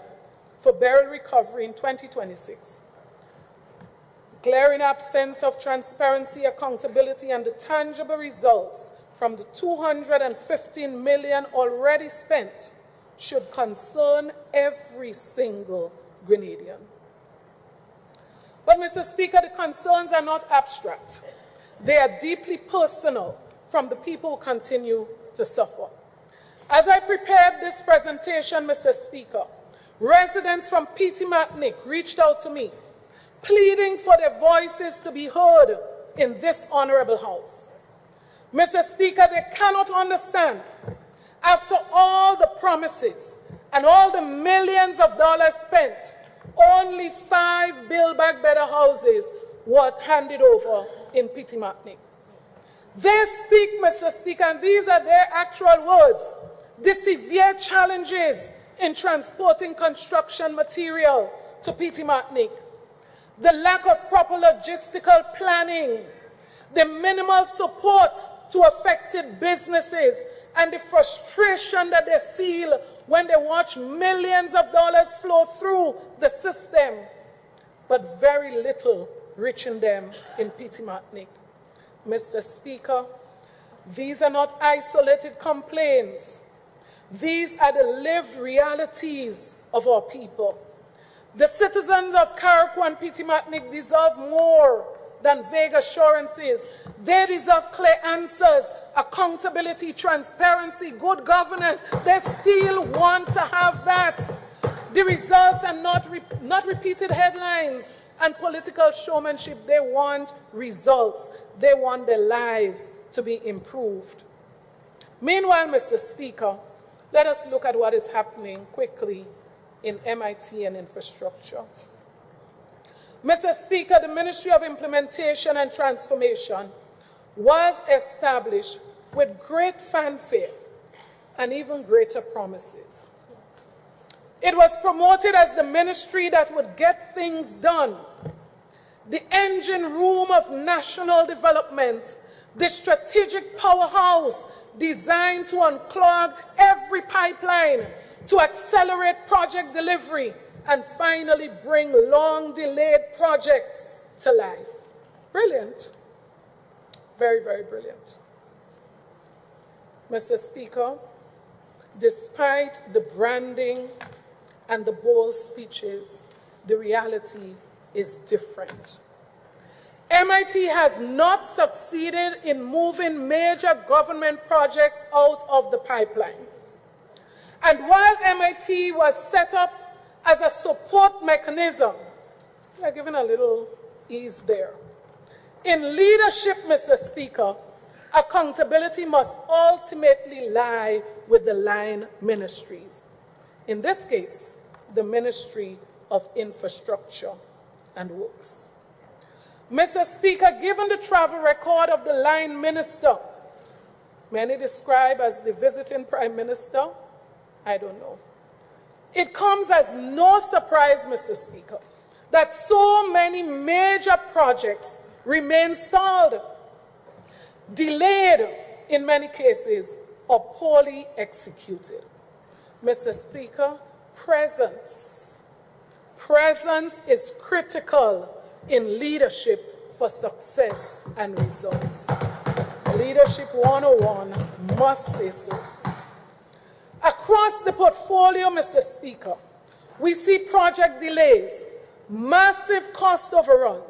for burial recovery in 2026, glaring absence of transparency, accountability, and the tangible results from the $215 million already spent should concern every single Grenadian. But, Mr. Speaker, the concerns are not abstract. They are deeply personal from the people who continue to suffer. As I prepared this presentation, Mr. Speaker, residents from Petit Martinique reached out to me, pleading for their voices to be heard in this honorable House. Mr. Speaker, they cannot understand, after all the promises and all the millions of dollars spent, only 5 Build Back Better houses were handed over in Petit Martinique. They speak, Mr. Speaker, and these are their actual words, the severe challenges in transporting construction material to Petit Martinique, the lack of proper logistical planning, the minimal support to affected businesses, and the frustration that they feel when they watch millions of dollars flow through the system, but very little reaching them in Pitimatnik. Mr. Speaker, these are not isolated complaints. These are the lived realities of our people. The citizens of Carriacou and Pitimatnik deserve more than vague assurances. They deserve clear answers, accountability, transparency, good governance. They still want to have that. The results are not repeated headlines and political showmanship. They want results. They want their lives to be improved. Meanwhile, Mr. Speaker, let us look at what is happening quickly in MIT and infrastructure. Mr. Speaker, the Ministry of Implementation and Transformation was established with great fanfare and even greater promises. It was promoted as the ministry that would get things done, the engine room of national development, the strategic powerhouse designed to unclog every pipeline, to accelerate project delivery, and finally bring long-delayed projects to life. Brilliant. Very, very brilliant. Mr. Speaker, despite the branding and the bold speeches, the reality is different. MIT has not succeeded in moving major government projects out of the pipeline. And while MIT was set up as a support mechanism, so I'm giving a little ease there. In leadership, Mr. Speaker, accountability must ultimately lie with the line ministries. In this case, the Ministry of Infrastructure and Works. Mr. Speaker, given the travel record of the line minister, many describe as the visiting prime minister, I don't know. It comes as no surprise, Mr. Speaker, that so many major projects remain stalled, delayed in many cases, or poorly executed. Mr. Speaker, presence is critical in leadership for success and results. Leadership 101 must say so. Across the portfolio, Mr. Speaker, we see project delays, massive cost overrun,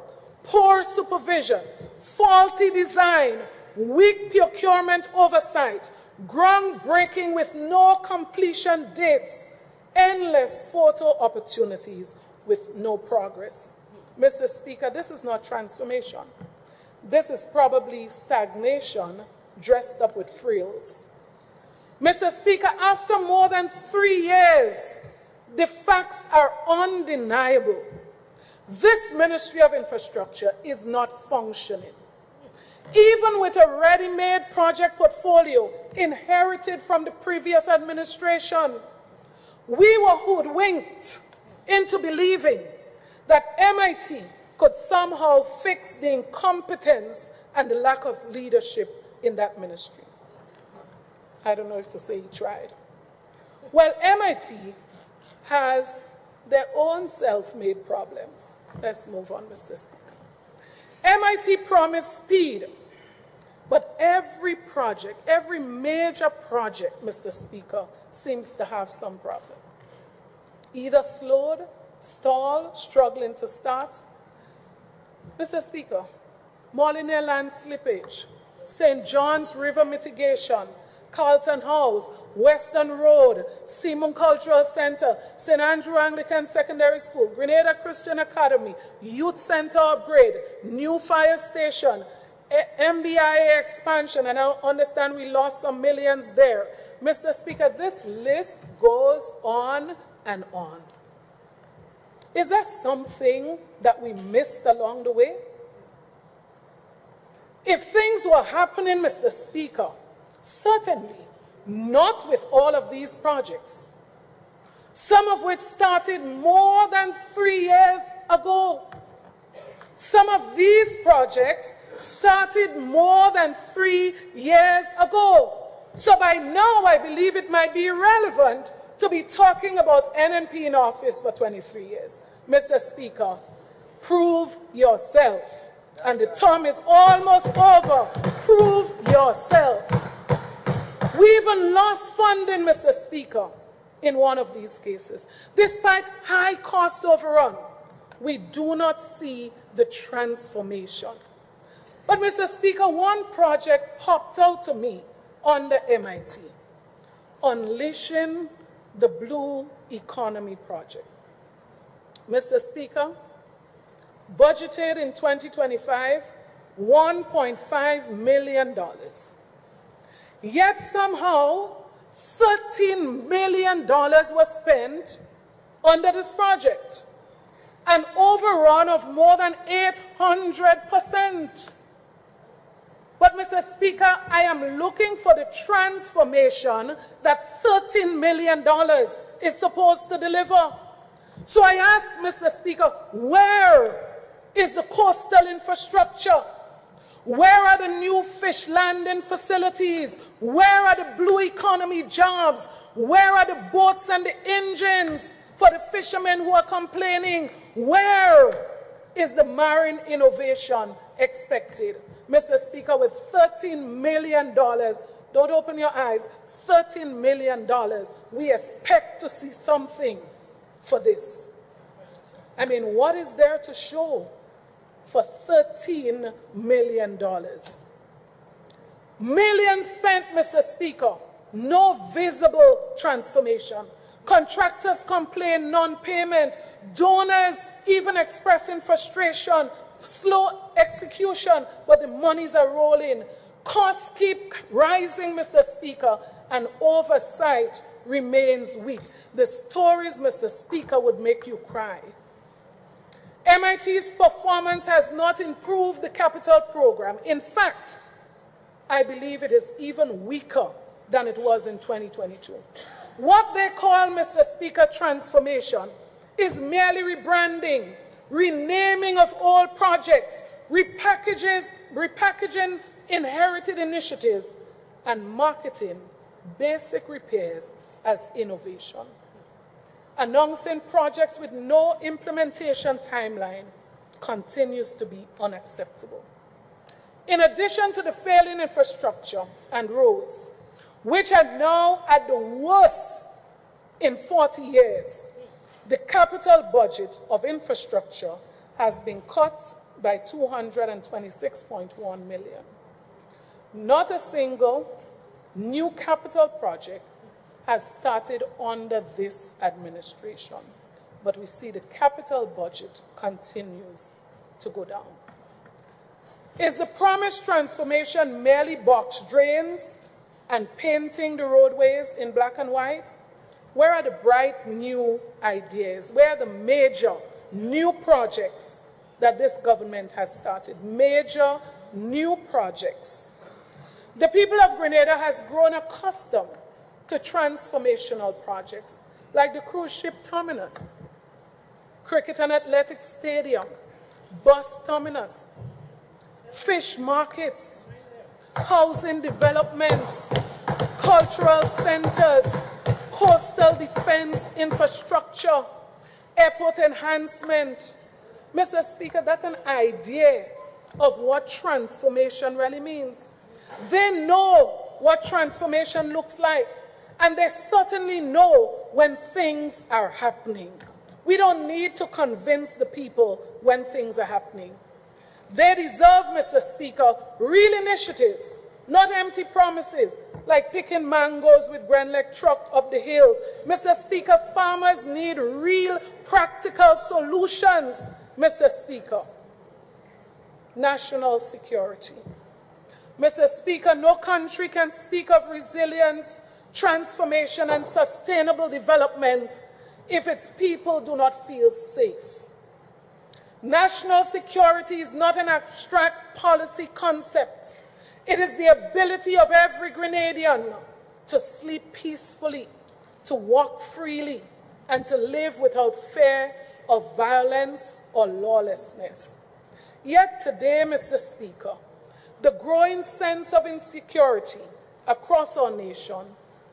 poor supervision, faulty design, weak procurement oversight, groundbreaking with no completion dates, endless photo opportunities with no progress. Mr. Speaker, this is not transformation. This is probably stagnation dressed up with frills. Mr. Speaker, after more than 3 years, the facts are undeniable. This Ministry of Infrastructure is not functioning. Even with a ready-made project portfolio inherited from the previous administration, we were hoodwinked into believing that MIT could somehow fix the incompetence and the lack of leadership in that ministry. I don't know if to say he tried. Well, MIT has their own self-made problems. Let's move on, Mr. Speaker. MIT promised speed, but every project, every major project, Mr. Speaker, seems to have some problem. Either slowed, stalled, struggling to start. Mr. Speaker, Molyneux land slippage, St. John's River mitigation, Carlton House, Western Road, Simon Cultural Center, St. Andrew Anglican Secondary School, Grenada Christian Academy, Youth Center upgrade, new fire station, MBIA expansion, and I understand we lost some millions there. Mr. Speaker, this list goes on and on. Is there something that we missed along the way? If things were happening, Mr. Speaker, certainly not with all of these projects, some of which started more than 3 years ago. Some of these projects started more than 3 years ago. So by now, I believe it might be irrelevant to to be talking about NNP in office for 23 years. Mr. Speaker, prove yourself. And the term is almost over. Prove yourself. We even lost funding, Mr. Speaker, in one of these cases. Despite high cost overrun, we do not see the transformation. But, Mr. Speaker, one project popped out to me on the MIT, Unleashing the Blue Economy Project. Mr. Speaker, budgeted in 2025, $1.5 million. Yet somehow, $13 million was spent under this project, an overrun of more than 800%. But, Mr. Speaker, I am looking for the transformation that $13 million is supposed to deliver. So I ask, Mr. Speaker, where is the coastal infrastructure? Where are the new fish landing facilities? Where are the blue economy jobs? Where are the boats and the engines for the fishermen who are complaining? Where is the marine innovation expected? Mr. Speaker, with $13 million, don't open your eyes, $13 million, we expect to see something for this. I mean, what is there to show for $13 million? Millions spent, Mr. Speaker, no visible transformation. Contractors complain non-payment, donors even expressing frustration, slow execution, but the monies are rolling. Costs keep rising, Mr. Speaker, and oversight remains weak. The stories, Mr. Speaker, would make you cry. MIT's performance has not improved the capital program. In fact, I believe it is even weaker than it was in 2022. What they call, Mr. Speaker, transformation is merely rebranding, renaming of old projects, repackaging inherited initiatives, and marketing basic repairs as innovation. Announcing projects with no implementation timeline continues to be unacceptable. In addition to the failing infrastructure and roads, which are now at the worst in 40 years, the capital budget of infrastructure has been cut by $226.1 million. Not a single new capital project has started under this administration, but we see the capital budget continues to go down. Is the promised transformation merely box drains and painting the roadways in black and white? Where are the bright new ideas? Where are the major new projects that this government has started? Major new projects. The people of Grenada has grown accustomed to transformational projects like the cruise ship terminus, cricket and athletic stadium, bus terminus, fish markets, housing developments, cultural centers, coastal defense infrastructure, airport enhancement. Mr. Speaker, that's an idea of what transformation really means. They know what transformation looks like, and they certainly know when things are happening. We don't need to convince the people when things are happening. They deserve, Mr. Speaker, real initiatives, not empty promises, like picking mangoes with Grenadian truck up the hills. Mr. Speaker, farmers need real practical solutions, Mr. Speaker. National security. Mr. Speaker, no country can speak of resilience, transformation, and sustainable development if its people do not feel safe. National security is not an abstract policy concept. It is the ability of every Grenadian to sleep peacefully, to walk freely, and to live without fear of violence or lawlessness. Yet today, Mr. Speaker, the growing sense of insecurity across our nation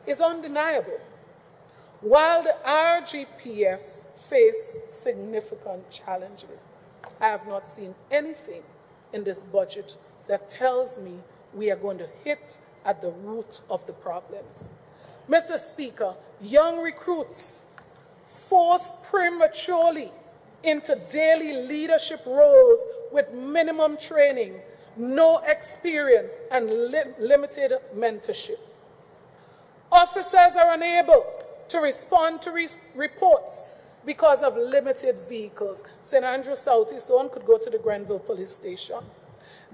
is undeniable. While the RGPF face significant challenges, I have not seen anything in this budget that tells me we are going to hit at the root of the problems. Mr. Speaker, young recruits forced prematurely into daily leadership roles with minimum training, no experience, and limited mentorship. Officers are unable to respond to reports because of limited vehicles. St. Andrew South East Zone could go to the Grenville police station.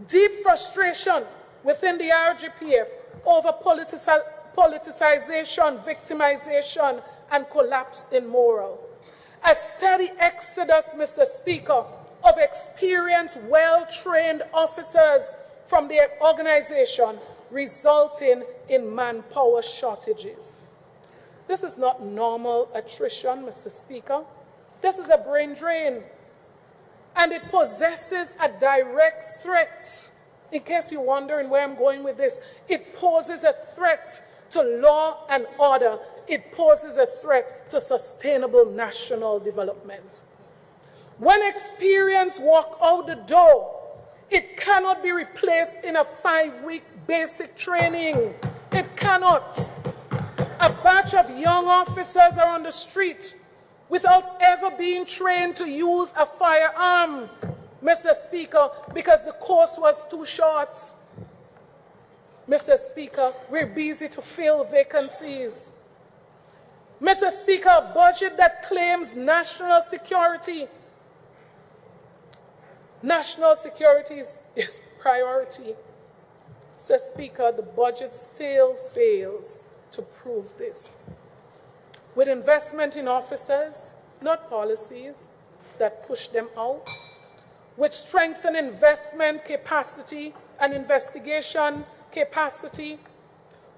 Deep frustration within the RGPF over politicization, victimization, and collapse in morale. A steady exodus, Mr. Speaker, of experienced, well-trained officers from the organization, resulting in manpower shortages. This is not normal attrition, Mr. Speaker. This is a brain drain, and it possesses a direct threat. In case you're wondering where I'm going with this, it poses a threat to law and order. It poses a threat to sustainable national development. When experience walks out the door, it cannot be replaced in a 5-week basic training. It cannot. A batch of young officers are on the street without ever being trained to use a firearm, Mr. Speaker, because the course was too short. Mr. Speaker, we're busy to fill vacancies. Mr. Speaker, a budget that claims national security. National security is priority. Mr. Speaker, the budget still fails to prove this. With investment in officers, not policies that push them out, with strengthened investment capacity and investigation capacity,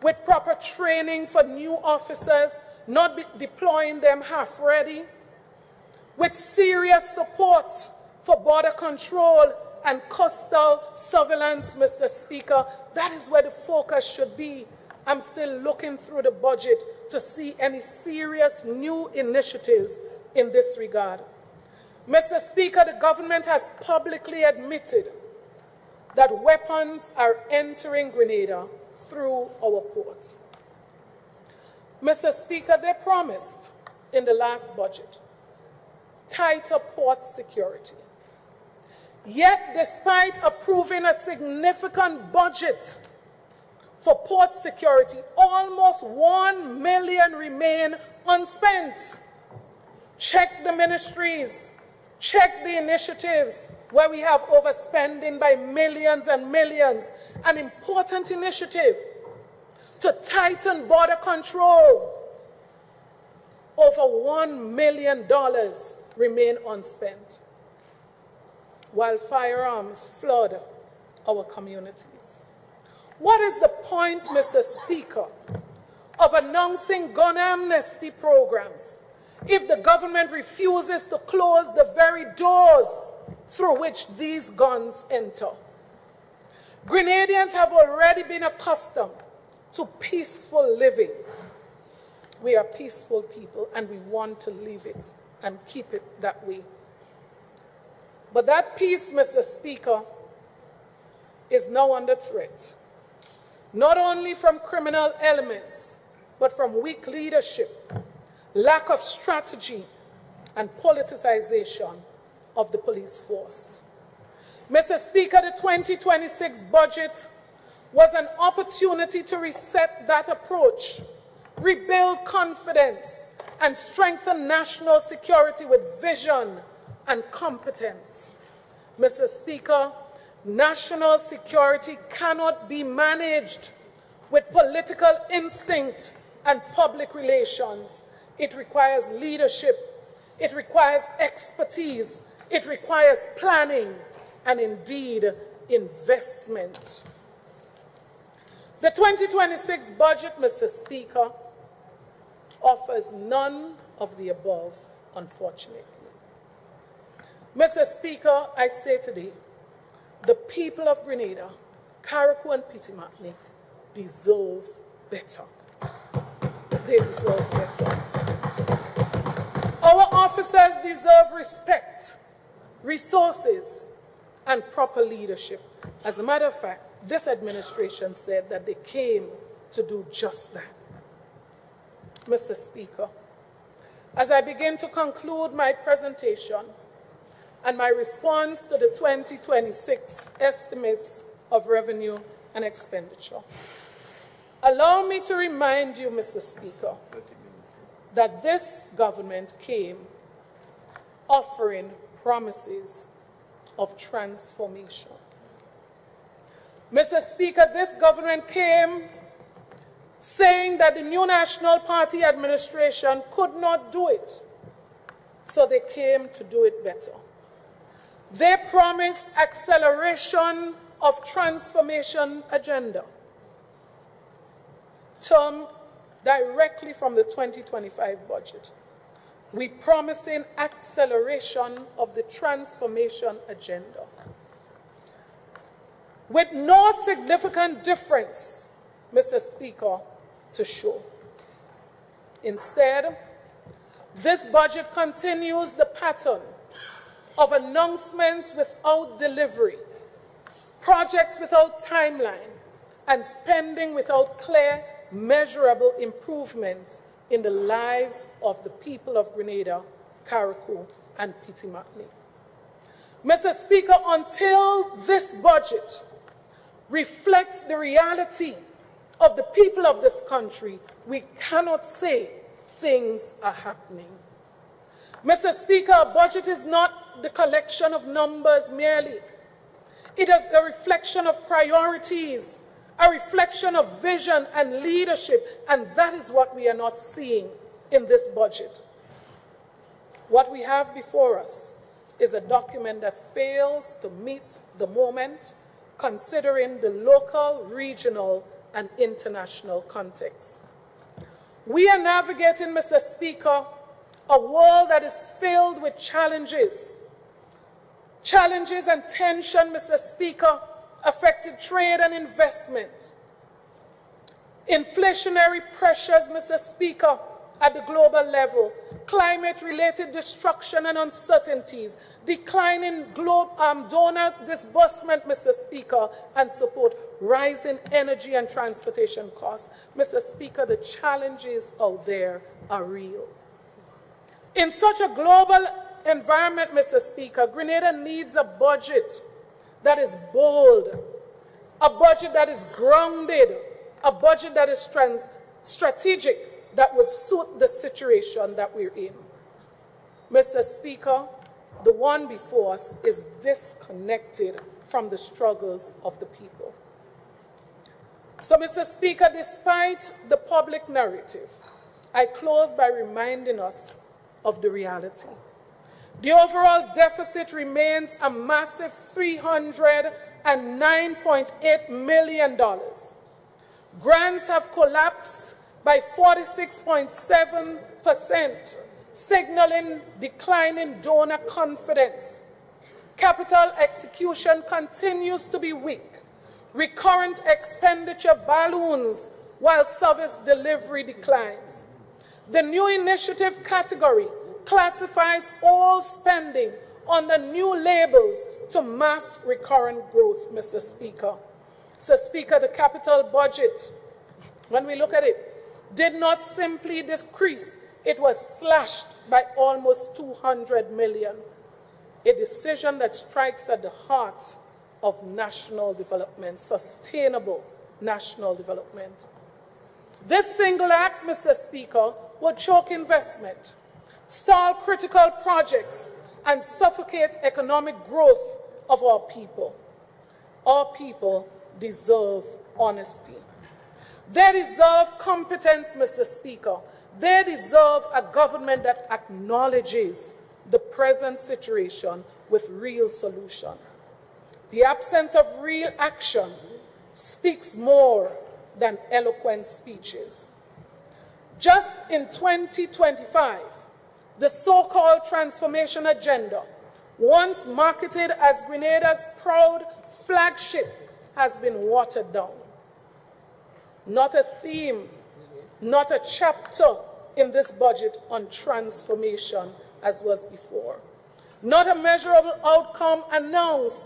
with proper training for new officers, not deploying them half-ready, with serious support for border control and coastal surveillance, Mr. Speaker. That is where the focus should be. I'm still looking through the budget to see any serious new initiatives in this regard. Mr. Speaker, the government has publicly admitted that weapons are entering Grenada through our ports. Mr. Speaker, they promised in the last budget tighter port security. Yet, despite approving a significant budget for port security, almost 1 million remain unspent. Check the ministries, check the initiatives where we have overspending by millions and millions. An important initiative to tighten border control. Over $1 million remain unspent, while firearms flood our communities. What is the point, Mr. Speaker, of announcing gun amnesty programs if the government refuses to close the very doors through which these guns enter? Grenadians have already been accustomed to peaceful living. We are peaceful people, and we want to live it and keep it that way. But that peace, Mr. Speaker, is now under threat, not only from criminal elements, but from weak leadership, lack of strategy, and politicization of the police force. Mr. Speaker, the 2026 budget was an opportunity to reset that approach, rebuild confidence, and strengthen national security with vision and competence. Mr. Speaker, national security cannot be managed with political instinct and public relations. It requires leadership, it requires expertise, it requires planning, and indeed, investment. The 2026 budget, Mr. Speaker, offers none of the above, unfortunately. Mr. Speaker, I say today, the people of Grenada, Carriacou and Pitimatnik, deserve better. they deserve better. Our officers deserve respect, resources, and proper leadership. As a matter of fact, this administration said that they came to do just that. Mr. Speaker, as I begin to conclude my presentation and my response to the 2026 estimates of revenue and expenditure, allow me to remind you, Mr. Speaker, that this government came offering promises of transformation. Mr. Speaker, this government came saying that the new National Party administration could not do it, so they came to do it better. They promised acceleration of transformation agenda, termed directly from the 2025 budget. We promising acceleration of the transformation agenda, with no significant difference, Mr. Speaker, to show. Instead, this budget continues the pattern of announcements without delivery, projects without timeline, and spending without clear, measurable improvements in the lives of the people of Grenada, Carriacou, and Pitimatni. Mr. Speaker, until this budget reflects the reality of the people of this country, we cannot say things are happening. Mr. Speaker, a budget is not the collection of numbers merely. It is a reflection of priorities, a reflection of vision and leadership, and that is what we are not seeing in this budget. What we have before us is a document that fails to meet the moment, considering the local, regional, and international context. We are navigating, Mr. Speaker, a world that is filled with challenges. Challenges and tension, Mr. Speaker, affected trade and investment. Inflationary pressures, Mr. Speaker, at the global level, climate-related destruction and uncertainties, declining donor disbursement, Mr. Speaker, and support, rising energy and transportation costs. Mr. Speaker, the challenges out there are real. In such a global environment, Mr. Speaker, Grenada needs a budget that is bold, a budget that is grounded, a budget that is strategic, that would suit the situation that we're in. Mr. Speaker, the one before us is disconnected from the struggles of the people. So, Mr. Speaker, despite the public narrative, I close by reminding us of the reality. The overall deficit remains a massive $309.8 million. Grants have collapsed by 46.7%, signaling declining donor confidence. Capital execution continues to be weak. Recurrent expenditure balloons while service delivery declines. The new initiative category classifies all spending under new labels to mass recurrent growth, Mr. Speaker. Mr. Speaker, the capital budget, when we look at it, did not simply decrease, it was slashed by almost 200 million. A decision that strikes at the heart of national development, sustainable national development. This single act, Mr. Speaker, would choke investment, stall critical projects, and suffocate economic growth of our people. Our people deserve honesty. They deserve competence, Mr. Speaker. They deserve a government that acknowledges the present situation with real solution. The absence of real action speaks more than eloquent speeches. Just in 2025, the so-called transformation agenda, once marketed as Grenada's proud flagship, has been watered down. Not a theme Not a chapter in this budget on transformation as was before. Not a measurable outcome announced.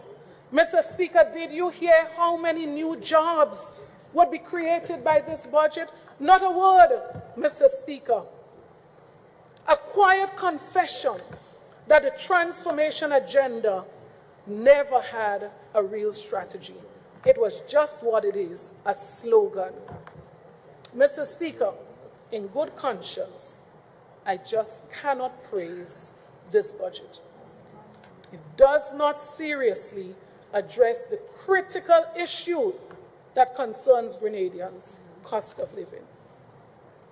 Mr. Speaker, did you hear how many new jobs would be created by this budget? Not a word, Mr. Speaker. A quiet confession that the transformation agenda never had a real strategy. It was just what it is, a slogan. Mr. Speaker, in good conscience, I just cannot praise this budget. It does not seriously address the critical issue that concerns Grenadians, cost of living.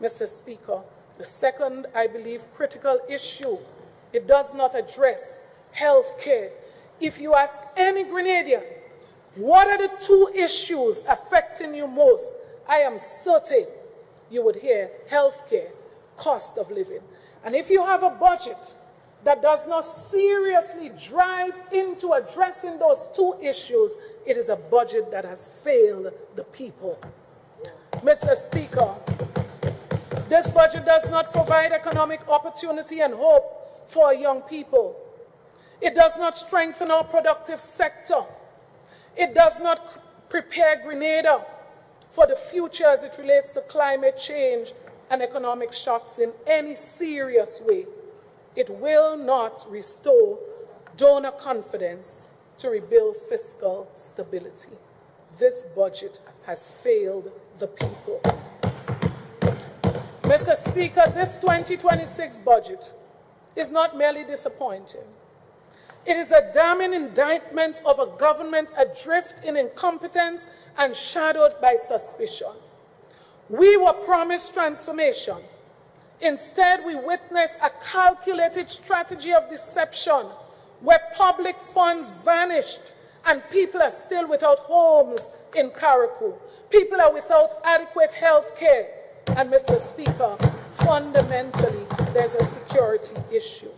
Mr. Speaker, the second, I believe, critical issue, it does not address health care. If you ask any Grenadian, what are the two issues affecting you most? I am certain you would hear health care, cost of living. And if you have a budget that does not seriously drive into addressing those two issues, it is a budget that has failed the people. Mr. Speaker, this budget does not provide economic opportunity and hope for our young people. It does not strengthen our productive sector. It does not prepare Grenada for the future as it relates to climate change and economic shocks in any serious way. It will not restore donor confidence to rebuild fiscal stability. This budget has failed the people. Mr. Speaker, this 2026 budget is not merely disappointing. It is a damning indictment of a government adrift in incompetence and shadowed by suspicions. We were promised transformation. Instead, we witness a calculated strategy of deception where public funds vanished and people are still without homes in Karakou. People are without adequate health care. And Mr. Speaker, fundamentally, there's a security issue.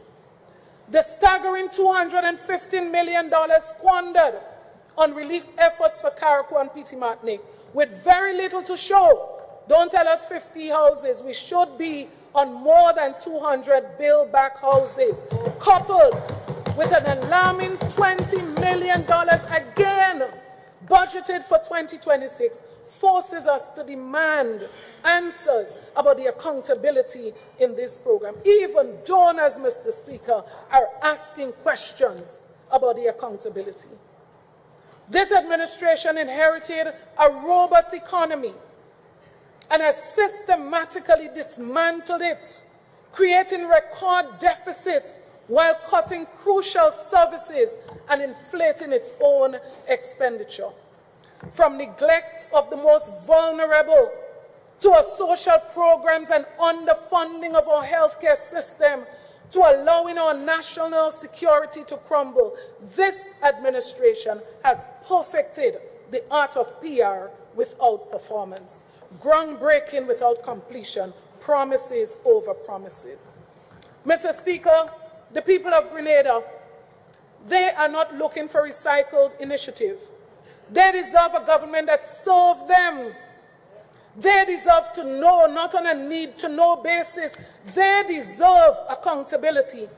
The staggering $215 million squandered on relief efforts for Karakou and Petit Martinique with very little to show. Don't tell us 50 houses. We should be on more than 200 build-back houses, coupled with an alarming $20 million again budgeted for 2026, forces us to demand answers about the accountability in this program. Even donors, Mr. Speaker, are asking questions about the accountability. This administration inherited a robust economy and has systematically dismantled it, creating record deficits while cutting crucial services and inflating its own expenditure. From neglect of the most vulnerable to our social programs and underfunding of our healthcare system to allowing our national security to crumble, this administration has perfected the art of PR without performance, groundbreaking without completion, promises over promises. Mr. Speaker, the people of Grenada, they are not looking for recycled initiative. They deserve a government that serves them. They deserve to know, not on a need-to-know basis. They deserve accountability.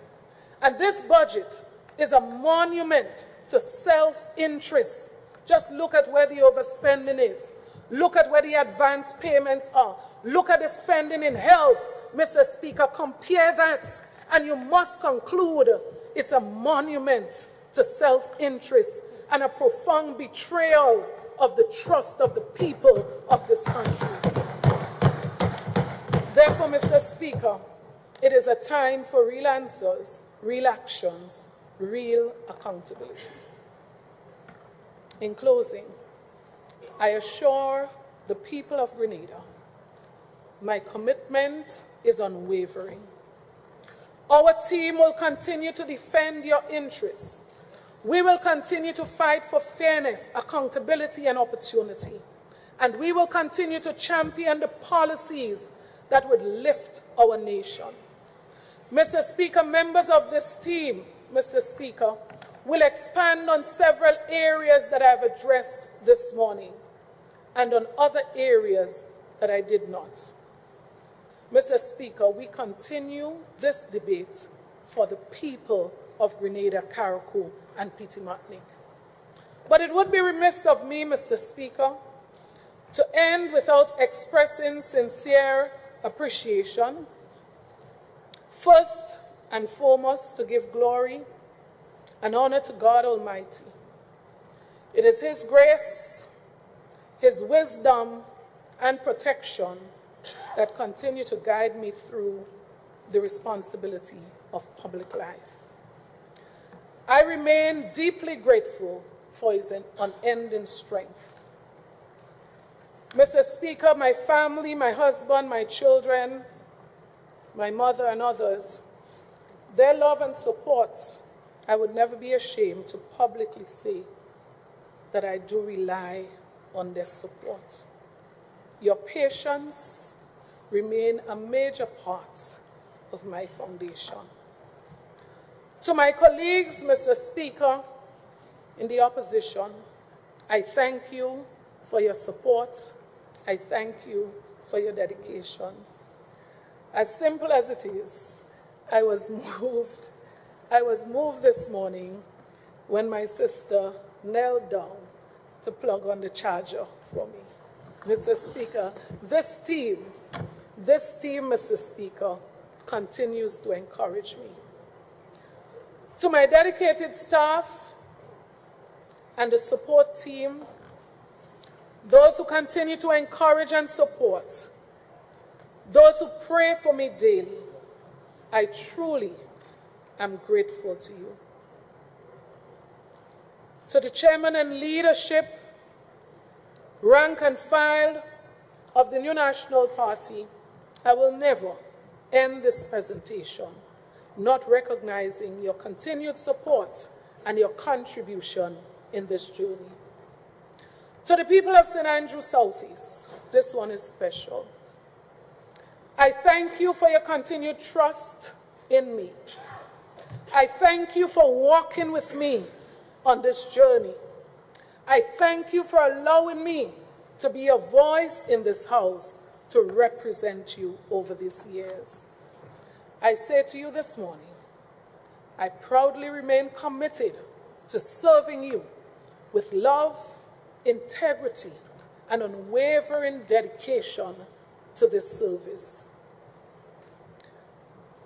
And this budget is a monument to self-interest. Just look at where the overspending is. Look at where the advance payments are. Look at the spending in health. Mr. Speaker, compare that, and you must conclude it's a monument to self-interest and a profound betrayal of the trust of the people of this country. Therefore, Mr. Speaker, it is a time for real answers, real actions, real accountability. In closing, I assure the people of Grenada, my commitment is unwavering. Our team will continue to defend your interests. We will continue to fight for fairness, accountability, and opportunity. And we will continue to champion the policies that would lift our nation. Mr. Speaker, members of this team, Mr. Speaker, will expand on several areas that I've addressed this morning and on other areas that I did not. Mr. Speaker, we continue this debate for the people of Grenada, Carriacou, and Petite Martinique. But it would be remiss of me, Mr. Speaker, to end without expressing sincere appreciation, first and foremost to give glory and honor to God Almighty. It is His grace, His wisdom, and protection that continue to guide me through the responsibility of public life. I remain deeply grateful for His unending strength. Mr. Speaker, my family, my husband, my children, my mother, and others, their love and support, I would never be ashamed to publicly say that I do rely on their support. Your patience remain a major part of my foundation. To my colleagues, Mr. Speaker, in the opposition, I thank you for your support. I thank you for your dedication. As simple as it is, I was moved this morning when my sister knelt down to plug on the charger for me. Mr. Speaker, this team, Mr. Speaker, continues to encourage me. To my dedicated staff and the support team, those who continue to encourage and support, those who pray for me daily, I truly am grateful to you. To the chairman and leadership, rank and file of the New National Party, I will never end this presentation not recognizing your continued support and your contribution in this journey. To the people of St. Andrew Southeast, this one is special. I thank you for your continued trust in me. I thank you for walking with me on this journey. I thank you for allowing me to be a voice in this house to represent you over these years. I say to you this morning, I proudly remain committed to serving you with love, integrity, and unwavering dedication to this service.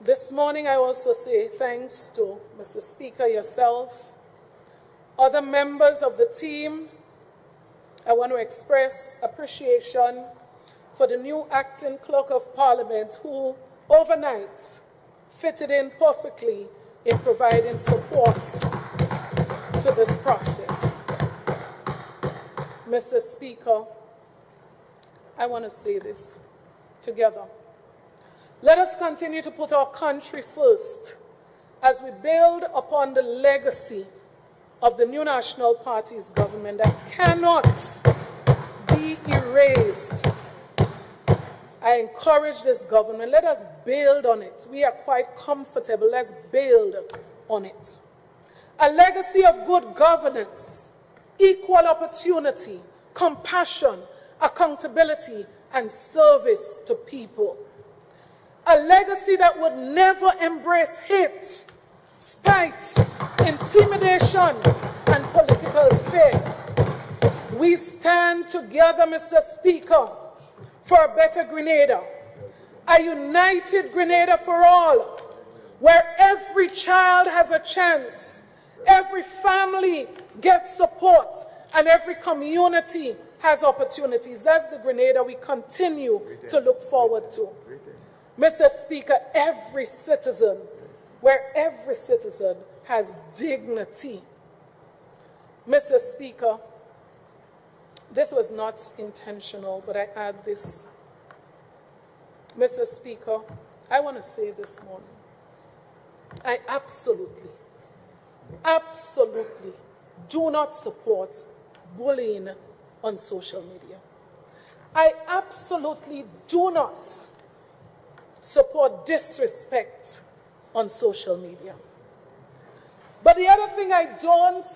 This morning, I also say thanks to Mr. Speaker, yourself, other members of the team. I want to express appreciation for the new acting Clerk of Parliament who, overnight, fitted in perfectly in providing support to this process. Mr. Speaker, I want to say this together. Let us continue to put our country first as we build upon the legacy of the New National Party's government that cannot be erased. I encourage this government, let us build on it. We are quite comfortable, let's build on it. A legacy of good governance, equal opportunity, compassion, accountability, and service to people. A legacy that would never embrace hate, spite, intimidation, and political fear. We stand together, Mr. Speaker, for a better Grenada, a united Grenada for all, where every child has a chance, every family gets support, and every community has opportunities. That's the Grenada we continue to look forward to. Mr. Speaker, every citizen, where every citizen has dignity. Mr. Speaker, this was not intentional, but I add this. Mr. Speaker, I want to say this morning, I absolutely do not support bullying on social media. I absolutely do not support disrespect on social media. But the other thing I don't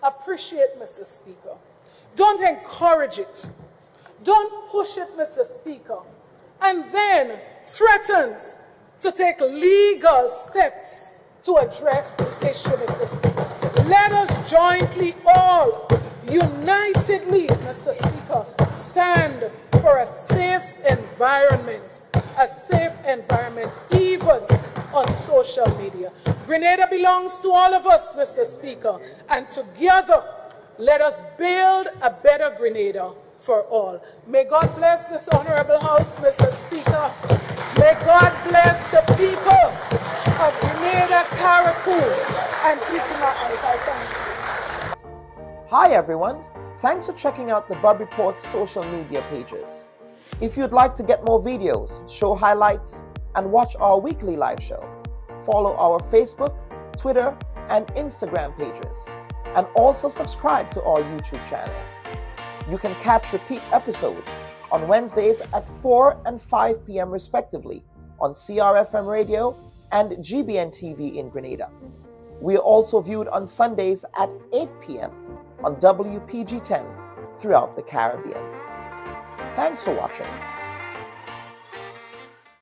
appreciate, Mr. Speaker, don't encourage it, don't push it, Mr. Speaker, and then threatens to take legal steps to address the issue, Mr. Speaker. Let us jointly all, unitedly, Mr. Speaker, stand for a safe environment even on social media. Grenada belongs to all of us, Mr. Speaker, and together let us build a better Grenada for all. May God bless this honorable house, Mr. Speaker. May God bless the people of Grenada, Carriacou, and Kitchener. Hi everyone, thanks for checking out the Bub Report's social media pages. If you'd like to get more videos, show highlights, and watch our weekly live show, follow our Facebook, Twitter, and Instagram pages, and also subscribe to our YouTube channel. You can catch repeat episodes on Wednesdays at 4 and 5 p.m. respectively on CRFM Radio and GBN TV in Grenada. We are also viewed on Sundays at 8 p.m. on WPG 10 throughout the Caribbean. Thanks for watching.